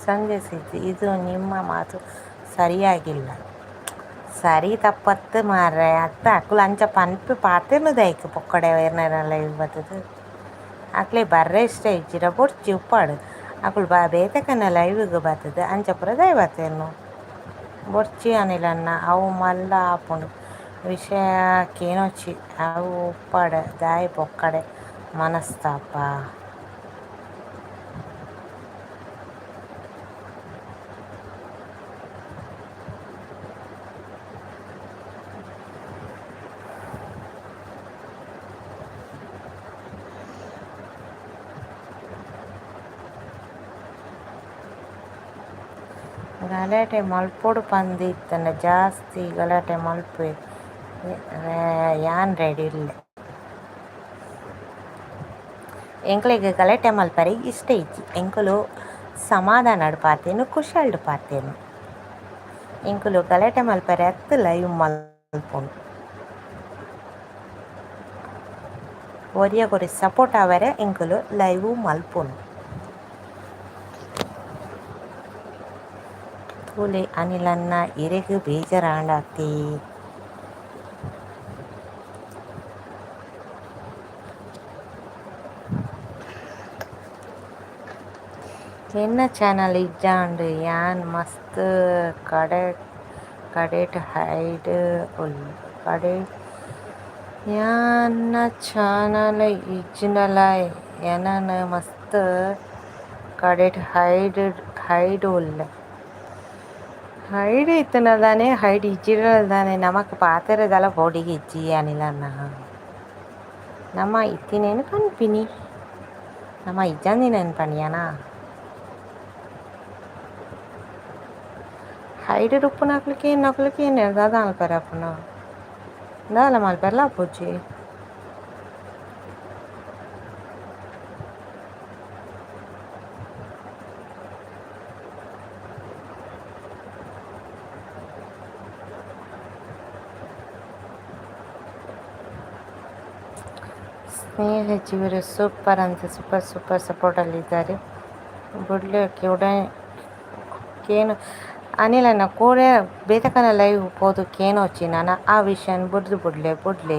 S3: ಸಂಜೆ ಸಿದ್ದು ಇದು ನಿಮ್ಮ ಮಾತು ಸರಿಯಾಗಿಲ್ಲ. ಸರಿ ತಪ್ಪತ್ತು ಮಾರ್ರೆ ಅತ್ತ ಅಕ್ಕಲು ಅಂಚ ಪನ್ಪು ಪಾತೆರ್ನುದಾಯ್ಕು ಪೊಕ್ಕಡೆ ಏರ್ನೆಲ್ಲ ಬರ್ತದೆ ಅಕ್ಲೆ ಬರ್ರೆ ಇಷ್ಟ ಇಜ್ಜಿರ ಬೊಡ್ಚಿ ಉಪ್ಪಾಡು ಅಕ್ಕಳು ಬೇತಕನ್ನ ಲೈವ್ಗೆ ಬರ್ತದೆ ಅಂಚ ಪುರ ದಯ ಬರ್ತೇನು ಬೊಡ್ಚಿ ಅನಿಲನ್ನ ಅವು ಮಲ್ಲ ಆಪುಂಡು ವಿಷಯಕ್ಕೇನೊಚ್ಚಿ ಅವು ಉಪ್ಪಾಡು ದಾಯಿ ಪೊಕ್ಕಡೆ ಮನಸ್ತಾಪ. ಗಲಾಟೆ ಮಲ್ಪೊಡು ಪಂದಿತ್ತಂಡ ಜಾಸ್ತಿ ಗಲಾಟೆ ಮಲ್ಪೆ ಯಾನ್ ರೆಡಿ ಇಲ್ಲ. ಎಂಕ್ಲೆಗ್ ಗಲಾಟೆ ಮಲ್ಪರೆ ಇಷ್ಟ ಇಜ್ಜಿ ಎಂಕುಲು ಸಮಾಧಾನಡು ಪಾತೇನು ಖುಷಾಲ್ಡು ಪಾತೇನು ಎಂಕುಲು ಗಲಾಟೆ ಮಲ್ಪರೆ ಅತ್ತು ಲೈವ್ ಮಲ್ಪುಂಡು ಒರಿಯ ಕೊರಿ ಸಪೋರ್ಟ್ ಆವರೆ ಎಂಕುಲು ಲೈವ್ ಮಲ್ಪುಂಡು. ತೂಲೆ ಅನಿಲನ್ನ ಇರೆಗ್ ಬೇಜಾರಾಂಡಾತಿ. ಎನ್ನ ಚಾನಲ್ ಇಜ್ಜಾಂಡು ಯಾನ್ ಮಸ್ತ್ ಕಡೆಟ್ ಹೈಡ್ ಕಡೆ ಯಾನ್ನ ಚಾನಲ್ ಇಜ್ಜಿಂಡಲ ಏನನ ಮಸ್ತ್ ಕಡೆಟ್ ಹೈಡ್ ಉಳ್ಳೆ ಹೈಡ್ ಇತ್ತನದಾನೆ ಹೈಡ್ ಇಜ್ಜಿಡಲ್ದಾನೆ ನಮಕ್ ಪಾತೆರದಲ ಬೊಡಿಗೆ ಇಜ್ಜಿ ಅನಿಲನ್ನ ನಮ್ಮ ಇತ್ತಿನೇನು ಪನ್ಪಿನಿ ನಮ್ಮ ಇಜ್ಜಂದಿನೇನು ಪನಿಯನ ಹೈಡ್ ಉಪ್ಪು ನಕ್ಲಿಕ್ಕೆ ಏನು ದಾದ ಮಲ್ಪರೆ ಅಪ್ಪನ ದಾಲ ಮಲ್ಪೆರ್ಲ ಅಪ್ಪುಜಿ ಸ್ನೇಹ ಹೆಚ್ಚಿವರು ಸೂಪರ್ ಅಂತ ಸೂಪರ್ ಸೂಪರ್ ಸಪೋರ್ಟಲ್ಲಿದ್ದಾರೆ. ಬುಡ್ಲಿಕ್ಕೆ ಕೇನು ಅನಿಲನ ಕೂಡ ಬೇತಕನ ಲೈವ್ పోదు కేను వచ్చినాన ఆ విషయాన్ని బుడ్లే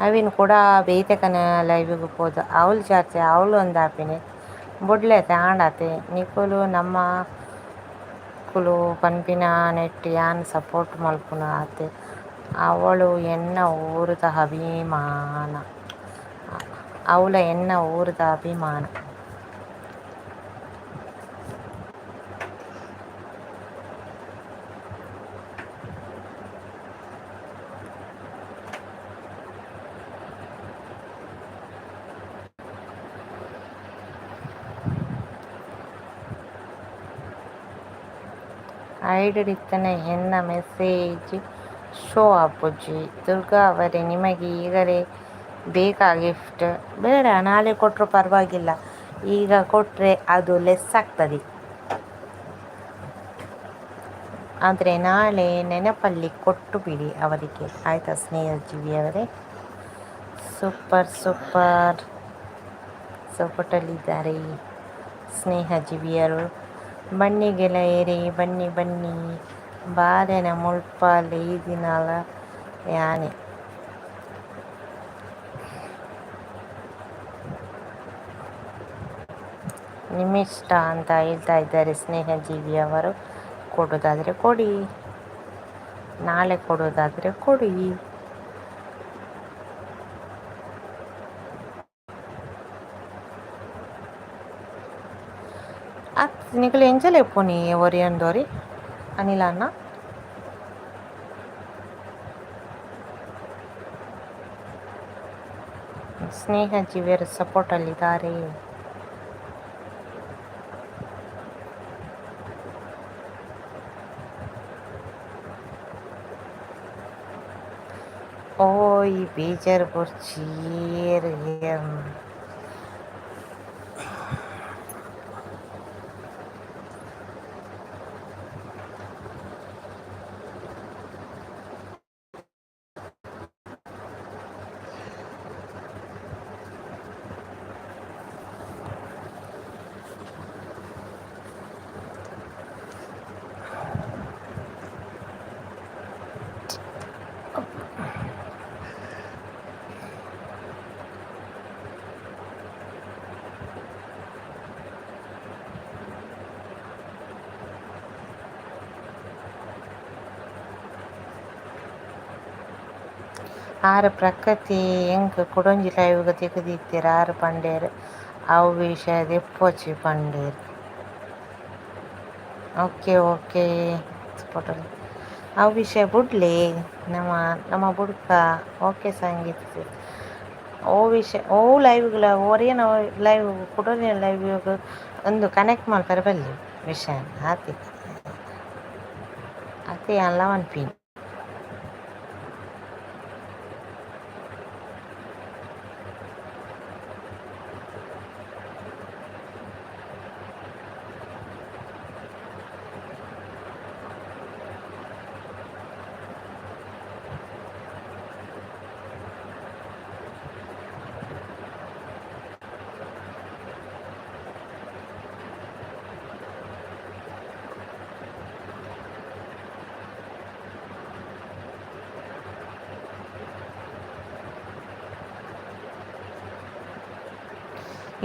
S3: ಅವಿನ ಕೂಡ ಬೇತಕನ ಲೈವಿಗೆ పోదు ಅವಳು ಚರ್ಚೆ ಅವಳು ಒಂದು ಆಪಿನಿ ಬುಡ್ಲೆತೆ ಆಂಡತೆ ನಿಕುಲು ನಮ್ಮ ಕುಲು ಪನ್ಪಿನ ನೆಟ್ ಯಾನ್ ಸಪೋರ್ಟ್ ಮಲ್ಪುನ ಆತೆ ಅವಳು ಎನ್ನ ಊರದ ಅಭಿಮಾನ ಅವಳ ಎನ್ನ ಊರದ ಅಭಿಮಾನ. ಐಡಿಡಿತ್ತನೆ ಎನ್ನ ಮೆಸೇಜ್ ಶೋ ಅಪ್ಪುಜಿ ದುರ್ಗಾ ಅವರೇ ನಿಮಗೆ ಈಗಲೇ ಬೇಕಾ ಗಿಫ್ಟ್? ಬೇಡ, ನಾಳೆ ಕೊಟ್ಟರು ಪರವಾಗಿಲ್ಲ, ಈಗ ಕೊಟ್ಟರೆ ಅದು ಲೆಸ್ ಆಗ್ತದೆ. ಆದರೆ ನಾಳೆ ನೆನಪಲ್ಲಿ ಕೊಟ್ಟು ಬಿಡಿ ಅವರಿಗೆ, ಆಯಿತಾ ಸ್ನೇಹಜೀವಿಯವರೇ? Super super ಸಪೋರ್ಟಲ್ಲಿದ್ದಾರೆ ಸ್ನೇಹಜೀವಿಯರು. ಬನ್ನಿ ಗೆಳೆಯರೇ, ಬನ್ನಿ ಬನ್ನಿ, ಬಾರೆನ ಮುಲ್ಪ ಲೇದಿನಲ ಯಾನೆ. ನಿಮ್ಮಿಷ್ಟ ಅಂತ ಹೇಳ್ತಾ ಇದ್ದಾರೆ ಸ್ನೇಹಜೀವಿಯವರು. ಕೊಡೋದಾದರೆ ಕೊಡಿ, ನಾಳೆ ಕೊಡೋದಾದರೆ ಕೊಡಿ. ನಿಖಿಲ್ ಎಂಜಲ್ ಎಪ್ಪುನಿ ಒರಿ ಅಂದೋರಿ ಅನಿಲ ಅಣ್ಣ. ಸ್ನೇಹಜೀವಿಯರ ಸಪೋರ್ಟಲ್ಲಿದ್ದಾರೆ. ಓಯ್ ಬೇಜಾರು ಬರ್ಚೀರ್ ಆರು ಪ್ರಕೃತಿ ಹೆಂಗ್ ಕೊಡೊಂಜಿ ಲೈವ್ಗೆ ತೆಗೆದಿತ್ತೀರ ಆರು ಪಂಡೇರು ಅವು ವಿಷಯದ ಎಪ್ಪೊಚ್ಚಿ ಪಂಡೇರು. ಓಕೆ ಓಕೆ ಸ್ಪೋಟಲ್ ಅವು ವಿಷಯ ಬುಡ್ಲಿ ನಮ್ಮ ನಮ್ಮ ಬುಡ್ಕ. ಓಕೆ ಸಂಗೀತ ಓ ವಿಷಯ ಓ ಲೈವ್ಗಳ ಒರಿಯನ ಲೈವ್ ಕೊಡೋರಿನ ಲೈವ್ ಒಂದು ಕನೆಕ್ಟ್ ಮಾಡ್ತಾರೆ ಬಲ್ಲಿ ವಿಷಯ ಆತಿ ಅತಿ ಅಲ್ಲ ಅನ್ಪಿನಿ.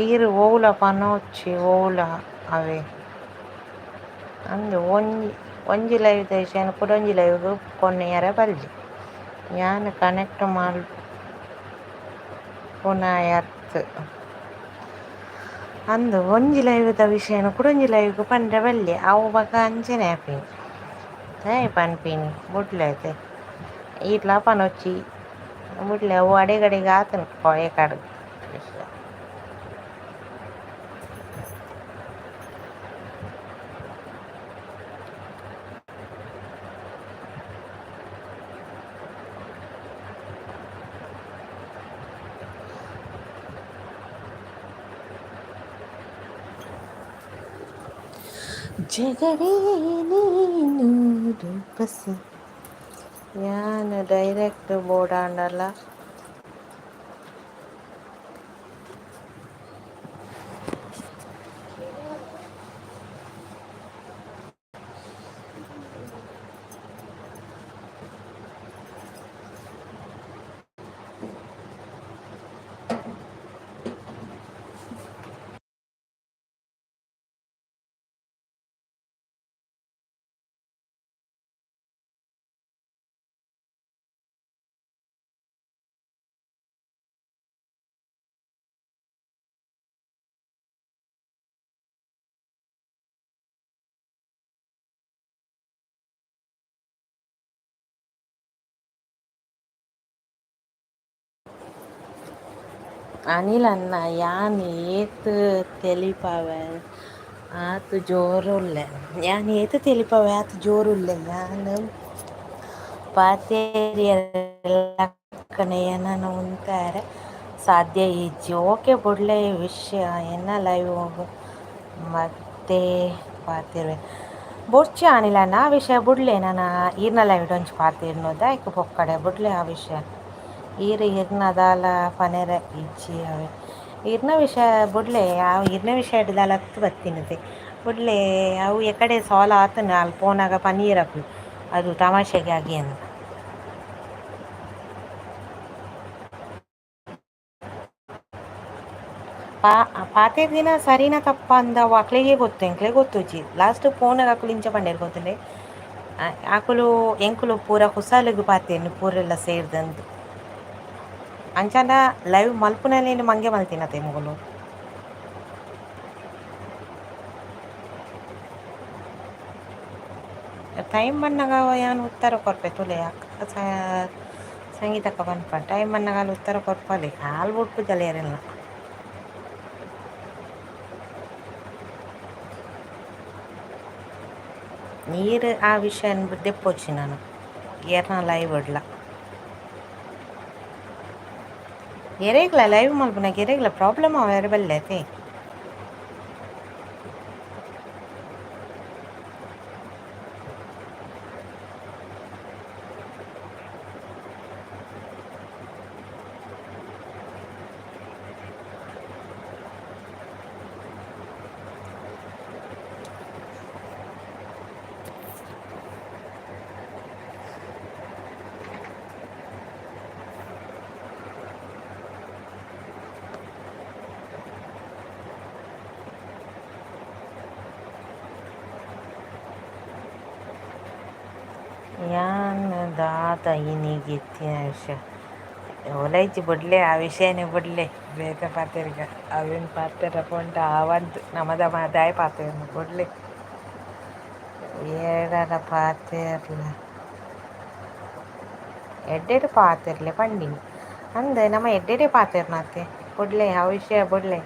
S3: ఈరు ఓవుల పనొచ్చి ఓవుల అవే ಅಂದು ಒಂಜಿ ಲೈವ್ ದೇಶನ ಕುಡೊಂಜಿ ಲೈವ್ಗೆ ಕೊನೆಯರ ಬಲ್ಜಿ ಯಾನ್ ಕನೆಕ್ಟ್ ಪುನಯತ್ ಅಂದು ಒಂಜಿ ಲೈವ್ದ ವಿಷಯನ ಕುಡೊಂಜಿ ಲೈವ್ಗೆ ಪಂಡ್ರೆ ಬಲ್ಲೆ ಅವು ಬಗ ಅಂಚನೆ ಆಪಿನಿ ದಯ ಪನ್ಪಿನಿ ಬುಡ್ಲೈತೆ ಇಟ್ಲ ಪನೊಚ್ಚಿ ಬುಡ್ಲೆ ಅವು ಅಡೆಗಡೆಗೆ ಆತನ ಕೊಳೆ ಕಡ್ ಜಗವೇ ನೀನು ರೂಪಸ ಯಾನ್ ಡೈರೆಕ್ಟ್ ಬೋರ್ಡ್ ಆಂಡಲ್ಲ ಅನಿಲ್ ಅನ್ನ ಯಾನ್ ಏತ್ ತೆಲಿಪಾವೆ ಆತ್ ಜೋರುಲ್ಲೆ ಯಾನ್ ಏತ್ ತೆಲಿಪಾವೆ ಆತ್ ಜೋರುಲ್ಲೆ ಯಾನ್ ಪಾತೇರಿ ಏನನ ಉಂತಾರೆ ಸಾಧ್ಯ ಈಜಿ ಓಕೆ ಬಿಡ್ಲೆ ವಿಷಯ ಎನ್ನ ಲೈವ್ ಹೋಗು ಮತ್ತೆ ಪಾತಿರ್ವೆ ಬೊರ್ಚಿ ಆನಿಲ್ಲ ಆ ವಿಷಯ ಬಿಡ್ಲೆ ನಾನು ಈರ್ನ ಲೈವ್ ಡೊಂಚ್ ಪಾತಿರ್ನೋದ ಆಯ್ಕೆ ಪೊಕ್ಕಡೆ ಬಿಡ್ಲೆ ಆ ವಿಷಯ ಈರ್ನ ದಾಲ ಪನೆರೆ ಇಜ್ಜಿ ಅವೆ ಈರ್ನ ವಿಷಯ ಬಿಡ್ಲೆ ಅವು ಈರ್ನ ವಿಷಯ ದಾಲ ಹತ್ತು ಬತ್ತಿನತೆ ಬಿಡ್ಲೆ ಅವು ಎಕಡೆ ಸಾಲ ಆತನ ಅಲ್ಲಿ ಫೋನಾಗ ಪನೀರಕು ಅದು ತಮಾಷೆಗೆ ಆಗಿ ಅಂತ ಪಾತೆರ್ ದಿನ ಸರಿನಾ ತಪ್ಪ ಅಂದ ಅಕ್ಲೆಗೆ ಗೊತ್ತು ಎಂಕ್ಲೆ ಗೊತ್ತುಜಿ ಲಾಸ್ಟ್ ಫೋನಾಗ ಅಕ್ಕಲು ಇಂಚ ಪಂಡೇರು ಗೊತ್ತುಂಡೆ ಆಕುಲು ಎಂಕುಲು ಪೂರ ಕುಸಾಲಿಗೆ ಪಾತೇನು ಪೂರೆಲ್ಲ ಸೇರ್ದಂದು ಅಂಚನ ಲೈವ್ ಮಲ್ಪುನಲ್ಲಿ ಮಂಗೆ ಮಲ್ತಿನತೆ ಮುಗುಲು ಟೈಮ್ ಬಂದಾಗ ಏನು ಉತ್ತರ ಕೊರ್ಪೆ ತುಲೆ ಸಂಗೀತಕ್ಕೆ ಬಂದ್ಪ ಟೈಮ್ ಬಂದಾಗ ಅಲ್ಲಿ ಉತ್ತರ ಕೊರ್ಪಲ್ಲಿ ಹಾಲು ಬಿಟ್ಟು ಜಲಿಯರಿಲ್ಲ ನೀರು ಆ ವಿಷಯ ದೆಪ್ಪೊಚ್ಚಿ ನಾನು ಏರ್ನ ಲೈವ್ ಇಡ್ಲ ಎರೆಗ್ಲ ಲೈವ್ ಮಲ್ಪನಾಗ ಎರೆಗ್ಲ ಪ್ರಾಬ್ಲಮ್ ಅವ ಎರೆ ಬಲ್ಲೈತೆ ಯಾನ್ ದಾದ ಇನ್ನೀಗ ಎತ್ತಿನ ವಿಷಯ ಒಲೈಜಿ ಬಿಡ್ಲೆ ಆ ವಿಷಯನೇ ಬಿಡ್ಲೆ ಬೇತ ಪಾತೆರ್ಗ ಅವೇನು ಪಾತೆರ ಪೊಂಟ ಅವಂತು ನಮ್ಮದ ದಾಯ ಪಾತೆರ್ನು ಬಿಡ್ಲೆ ಏಡರ ಪಾತೆರ್ಲ ಎಡ್ಡೆಡು ಪಾತೆರ್ಲೆ ಪಂಡಿನಿ ಅಂದೆ ನಮ್ಮ ಎಡ್ಡೆಡೆ ಪಾತೆರ್ನತ್ತೆ ಬಿಡ್ಲೆ ಆ ವಿಷಯ ಬಿಡ್ಲೆ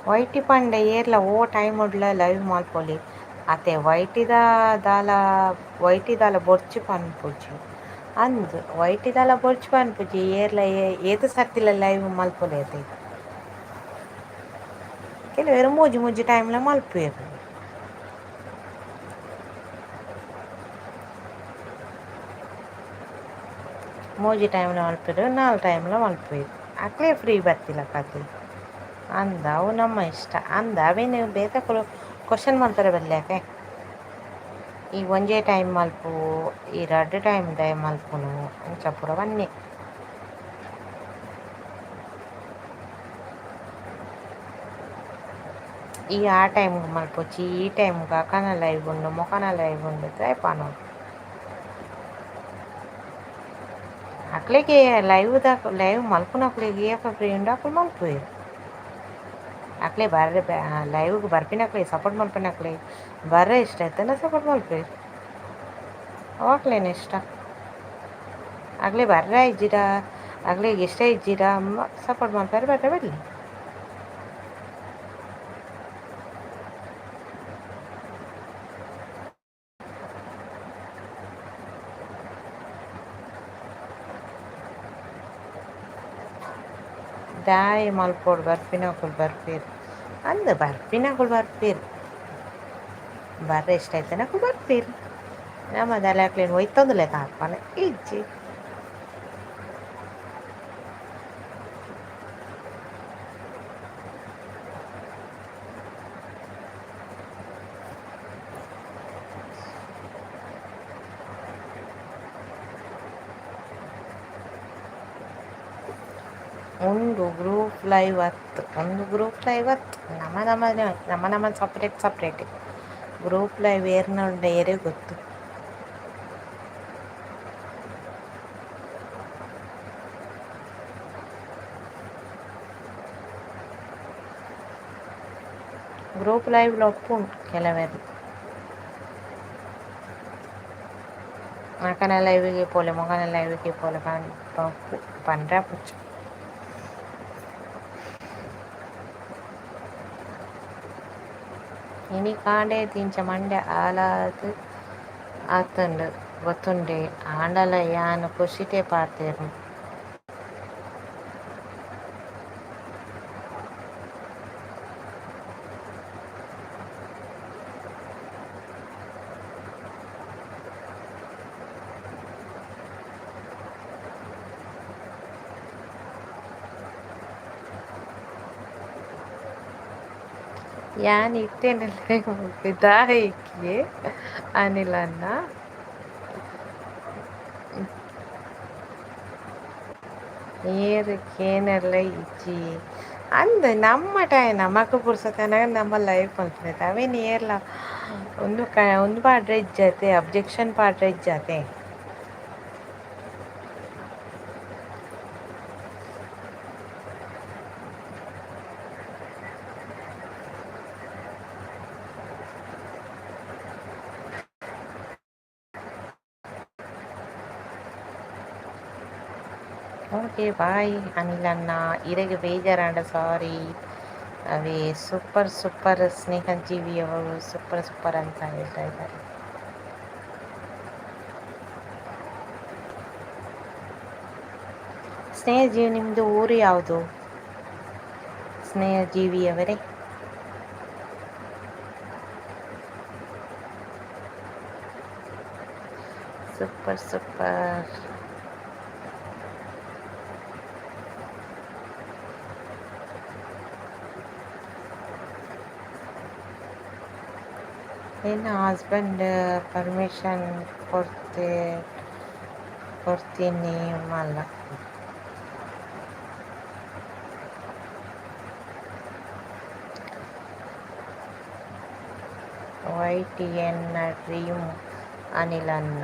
S3: ವೈಟಿ ಪಂಡೆ ಏರ್ಲ ಓ ಟೈಮ್ ಉಡ್ಲ ಲೈವ್ ಮಲ್ಪೊಲಿ ಅತ್ತೆ ವೈಟಿದಾಲ ಬೊರ್ಚಿ ಪನ್ಪುಜಿ ಅಂದು ವೈಟಿದಾಲ ಬೊರ್ಚಿ ಪನ್ಪುಜಿ ಏರ್ಲ ಏತು ಸರ್ತಿಲ ಲೈವ್ ಮಲ್ಪೊಲಿ ಕೆಲವೇರು ಮೂಜಿ ಮೂಜಿ ಟೈಮ್ಲ ಮಲ್ಪುವೆರು ಮೂಜಿ ಟೈಮ್ಲ ಮಲ್ಪೆರು ನಾಲ್ ಟೈಮ್ಲ ಮಲ್ಪುವೆರು ಅಕ್ಲೇ ಫ್ರೀ ಬರ್ತಿಲ್ಲ ಕತೆ ಅಂದ ಅವು ನಮ್ಮ ಇಷ್ಟ ಅಂದ ಅವೇನು ಬೇಕಕ್ಕಲು ಕ್ವಶನ್ ಮಾಡ್ತಾರೆ ಬಲ್ಲಾಕೆ ಈಗ ಒಂಜೇ ಟೈಮ್ ಮಲ್ಪು ಈ ರಡ್ಡು ಟೈಮ್ ಮಲ್ಪುನು ಅಂಚ ಪೂರ ಬನ್ನಿ ಈ ಆ ಟೈಮ್ಗೆ ಮಲ್ಪೊಚ್ಚಿ ಈ ಟೈಮ್ಗೆ ಅಕನ ಲೈವ್ ಉಂಡು ಮೊಕನ ಲೈವ್ ಉಂಡು ದಯಪಾನು ಅಕ್ಲೆಗೆ ಲೈವ್ ಮಲ್ಪುನಕ್ಲೆಗೆ ಏಪ ಫ್ರೀ ಉಂಡು ಅಕ್ಲು ಮಲ್ಪುವೆರು ಅಕ್ಲೆ ಬರ್ರೆ ಲೈವ್ಗೆ ಬರ್ಪಿನಕ್ಲೆ ಸಪೋರ್ಟ್ ಮಲ್ಪನಕ್ಲೆ ಬರ್ರೆ ಇಷ್ಟ ಆಯ್ತಾನೆ ಸಪೋರ್ಟ್ ಮಲ್ಪೇರು ಅವಾಗ್ಲೇನು ಇಷ್ಟ ಆಗ್ಲೇ ಬರ್ರೆ ಇಜ್ಜಿರ ಆಗ್ಲಿಗೆ ಇಷ್ಟ ಇಜ್ಜಿರ ಸಪೋರ್ಟ್ ಮಾಡ್ತಾರೆ ಬರ್ರೆ ಬರಲಿ ದಾಯ ಮಲ್ಪೋಡು ಬರ್ಪಿನಕುಲು ಬರ್ಪೇರು ಅಂದ ಬರ್ಪಿನಕುಲು ಬರ್ಪೇರು ಬರ್ರೆ ಇಷ್ಟ ಆಯ್ತಾನಕುಲು ಬರ್ಪೇರು ನಮ್ಮದಲ್ಲ ಹಾಕ್ಲೇನು ಒಯ್ತೊಂದುಲೆ ತಾಪನೆ ಇಜ್ಜಿ ಒಂದು ಗ್ರೂಪ್ ಲೈವ್ ಹತ್ತು ನಮ್ಮ ಸಪ್ರೇಟ್ ಗ್ರೂಪ್ ಲೈವ್ ಏರ್ನ ಉಂಡೆ ಏರೇ ಗೊತ್ತು ಗ್ರೂಪ್ ಲೈವ್ಲು ಒಪ್ಪುಂಡು ಕೆಲವೆರು. ಅಕನೆ ಲೈವ್‌ಗೆ ಪೋಲೆ ಮೊಗನೆ ಲೈವ್‌ಗೆ ಪೋಲೆ ಪಂಡ್ರೆ ಪುಚ್ಚು. ಇನಿ ಕಾಂಡೆ ತಿಂಚ ಮಂಡೆ ಆಲಾದ್ ಆತುಂಡು ಗೊತ್ತುಂಡೆ ಆಂಡಲ ಯಾನ್ ಖುಷಿತೆ ಪಾಡ್ದೆರ್. ಯಾನ್ ಇಟ್ಟೆನಲ್ಲ ದಾಯಿಗೆ ಅನಿಲನ್ನ ಏರಕ್ಕೇನೆಲ್ಲ ಇಜ್ಜಿ ಅಂದ್ ನಮ್ಮ ಟೈಮ್ ನಮಕ್ ಪುರ್ಸೊತ್ತನಾಗ ನಮ್ಮ ಲೈಫ್ ಅನ್ಸುತ್ತೆ ಅವೇನು ಏರ್ಲ ಒಂದು ಪಾಡ್ರೆ ಇಜ್ಜತೆ ಅಬ್ಜೆಕ್ಷನ್ ಪಾಡ್ರೆ ಇಜ್ಜತೆ. ಓಕೆ ಬಾಯ್ ಅನಿಲನ್ನ ಇರೆಗೆ ಬೇಜಾರಂಡ ಸಾರಿ. ಅವೇ ಸೂಪರ್ ಸೂಪರ್ ಸ್ನೇಹಜೀವಿ ಅವರು ಸೂಪರ್ ಸೂಪರ್ ಅಂತ ಹೇಳ್ತಾ ಇದ್ದಾರೆ. ಸ್ನೇಹಜೀವಿ ನಿಮ್ಮದು ಊರು ಯಾವುದು ಸ್ನೇಹಜೀವಿಯವರೇ? Super super. ನಿನ್ನ ಹಸ್ಬೆಂಡ್ ಪರ್ಮಿಷನ್ ಕೊಡ್ತೀನಿ ಮಲ್ಲ. YTN ಡ್ರೀಮ್ ಅನಿಲನ್ನ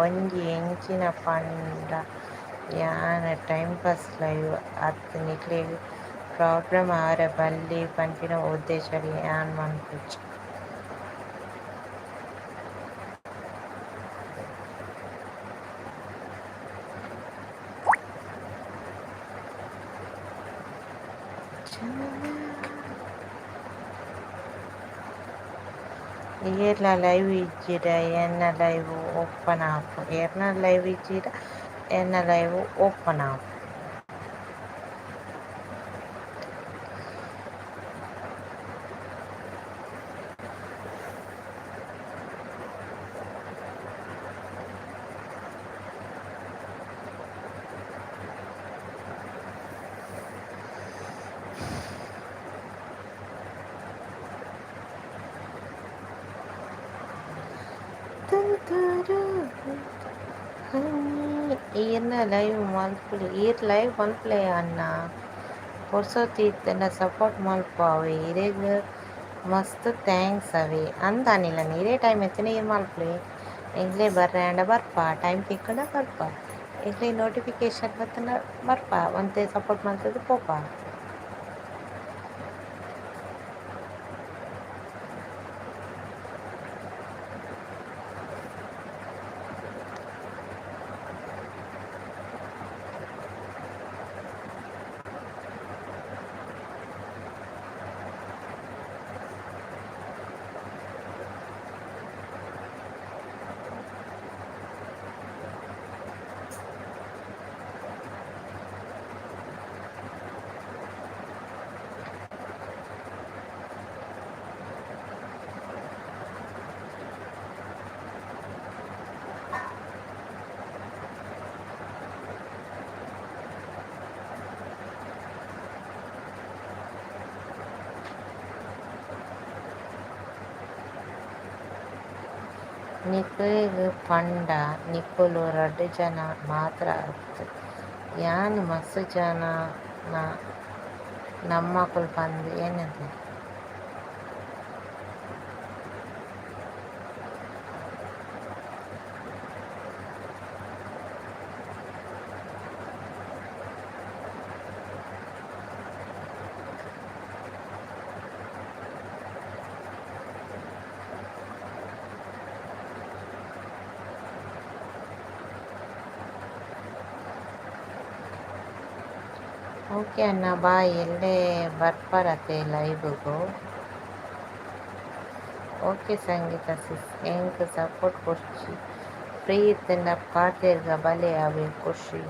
S3: ಒಂಜಿ ಎಂಚಿನ ಪಂಡ ಯಾನ್ ಟೈಮ್ ಪಾಸ್ ಲೈವ್ ಅತ್ ನಿಕ್ಲೆಗ್ ಪ್ರಾಬ್ಲಮ್ ಆರೆ ಬಲ್ಲಿ ಪಂಪಿನ ಉದ್ದೇಶಡ್ ಯಾನ್ ಮನ್ಪುಜಿ. ಏರ್ಲ ಲೈವ್ ಇಜ್ಜಿಡ ಎನ್ನ ಲೈವ್ ಓಪನ್ ಆಪು. ಏರ್ನ ಲೈವ್ ಇಜ್ಜಿಡ ಎನ್ನ ಲೈವ್ ಓಪನ್ ಆಪು. ಈರ್ನ ಲೈವ್ ಮಲ್ಪುಲಿ ಈರ್ ಲೈವ್ ಮಲ್ಪಲೆ ಅನ್ನ ಪೊರ್ಸೊತ್ತಿ ಇತ್ತಂಡ ಸಪೋರ್ಟ್ ಮಲ್ಪ ಅವೆ ಇರೆಗ್ ಮಸ್ತ್ ಥ್ಯಾಂಕ್ಸ್ ಅವೆ ಅಂದಾನಿಲ್ಲ ಇರೇ ಟೈಮ್ ಎತ್ತನೆ ಈರ್ ಮಲ್ಪಲೆ ಎಂಗ್ಲೇ ಬರ್ರೆ ಅಂಡ ಬರ್ಪ ಟೈಮ್ ತಿಕ್ಕಂಡ ಬರ್ಪ ಎಂಗ್ಲೇ ನೋಟಿಫಿಕೇಶನ್ ಬತ್ತಂಡ ಬರ್ಪ ಒಂತೆ ಸಪೋರ್ಟ್ ಮಲ್ತದು ಪೋಪ. ನಿಕ್ಲೆಗ್ ಪಂಡ ನಿಕ್ಕುಲು ರಡ್ಡ್ ಜನ ಮಾತ್ರ ಅರ್ಥ ಯಾನ್ ಮಸ್ತ್ ಜನ ನಮ್ಮಕುಲು ಪಂದ್ ಏನದು ಓಕೆ ಅಣ್ಣ ಬಾಯ್. ಎಲ್ಲೇ ಬರ್ಬರತ್ತೆ ಲೈವ್ಗೂ. ಓಕೆ ಸಂಗೀತ ಸಿಸ್ ಹೆಂಗೆ ಸಪೋರ್ಟ್ ಕೊಡ್ಸಿ ಫ್ರೀ ಇತ್ತಂಡ ಪಾತೆರ್ಗ ಬಲೆ ಅವೇ ಖುಷಿ.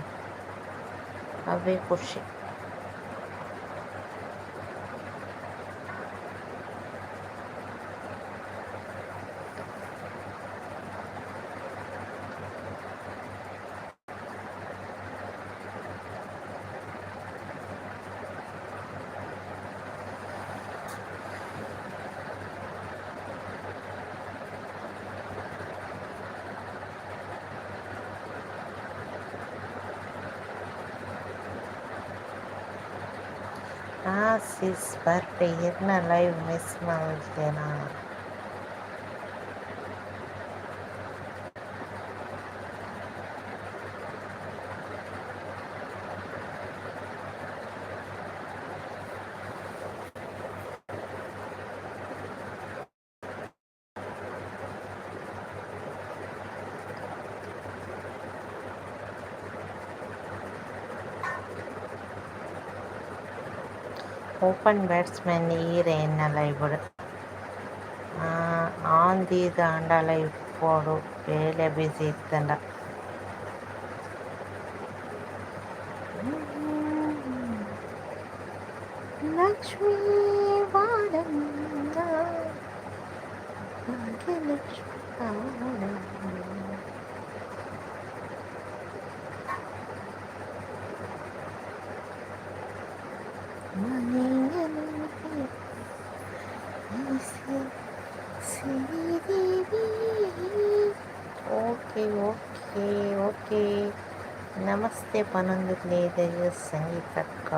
S3: ಸಿಸ್ ಬರ್ರಿ ಇರ್ನ ಲೈವ್ ಮಿಸ್ ಮಾಡ್ತೇನಾ? ഓപ്പൺ ബാറ്റ്സ്മാൻ ഈരെ എന്ന ലൈവ് ആന്തിയത് ആണ്ട ലൈവ് പോಡು ಬೇಲೆ ಬಿಸಿ ಇತ್ತಂಡ. ಲಕ್ಷ್ಮೀ ವಾಡಂಗ ಭಾಗ್ಯಲಕ್ಷ್ಮಿ ವಾಡಂಗ. Okay okay okay. ನಮಸ್ತೆ ಪನ್ನೊಂದು ಲೇದೆಯ ಸಂಗೀತಕ್ಕ.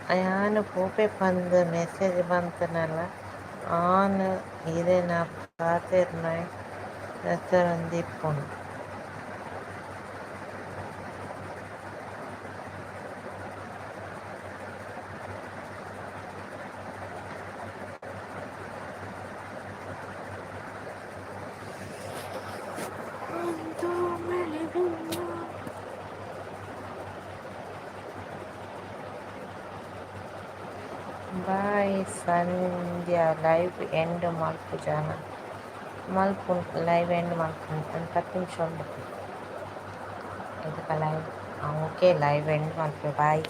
S3: ನಾನು ಪೂಪೆ ಬಂದು ಮೆಸೇಜ್ ಬಂತನಲ್ಲ ಆನ್ ಇದೆ ನಾ ಪಾತೆರ್ನ ಹೆಸರೊಂದಿಪ್ಪುನು. ಬಾಯ್ ಸಂಧ್ಯಾ ಲೈವ್ ಎಂಡ್ ಮಲ್ಪು ಜನ ಮಲ್ಪು ಲೈವ್ ಎಂಡ್ ಮಲ್ಪು 10 ನಿಮಿಷ ಉಂಡು ಇದಕ್ಕೆ ಲೈವ್. ಓಕೆ ಲೈವ್ ಎಂಡ್ ಮಲ್ಪೆ ಬಾಯ್.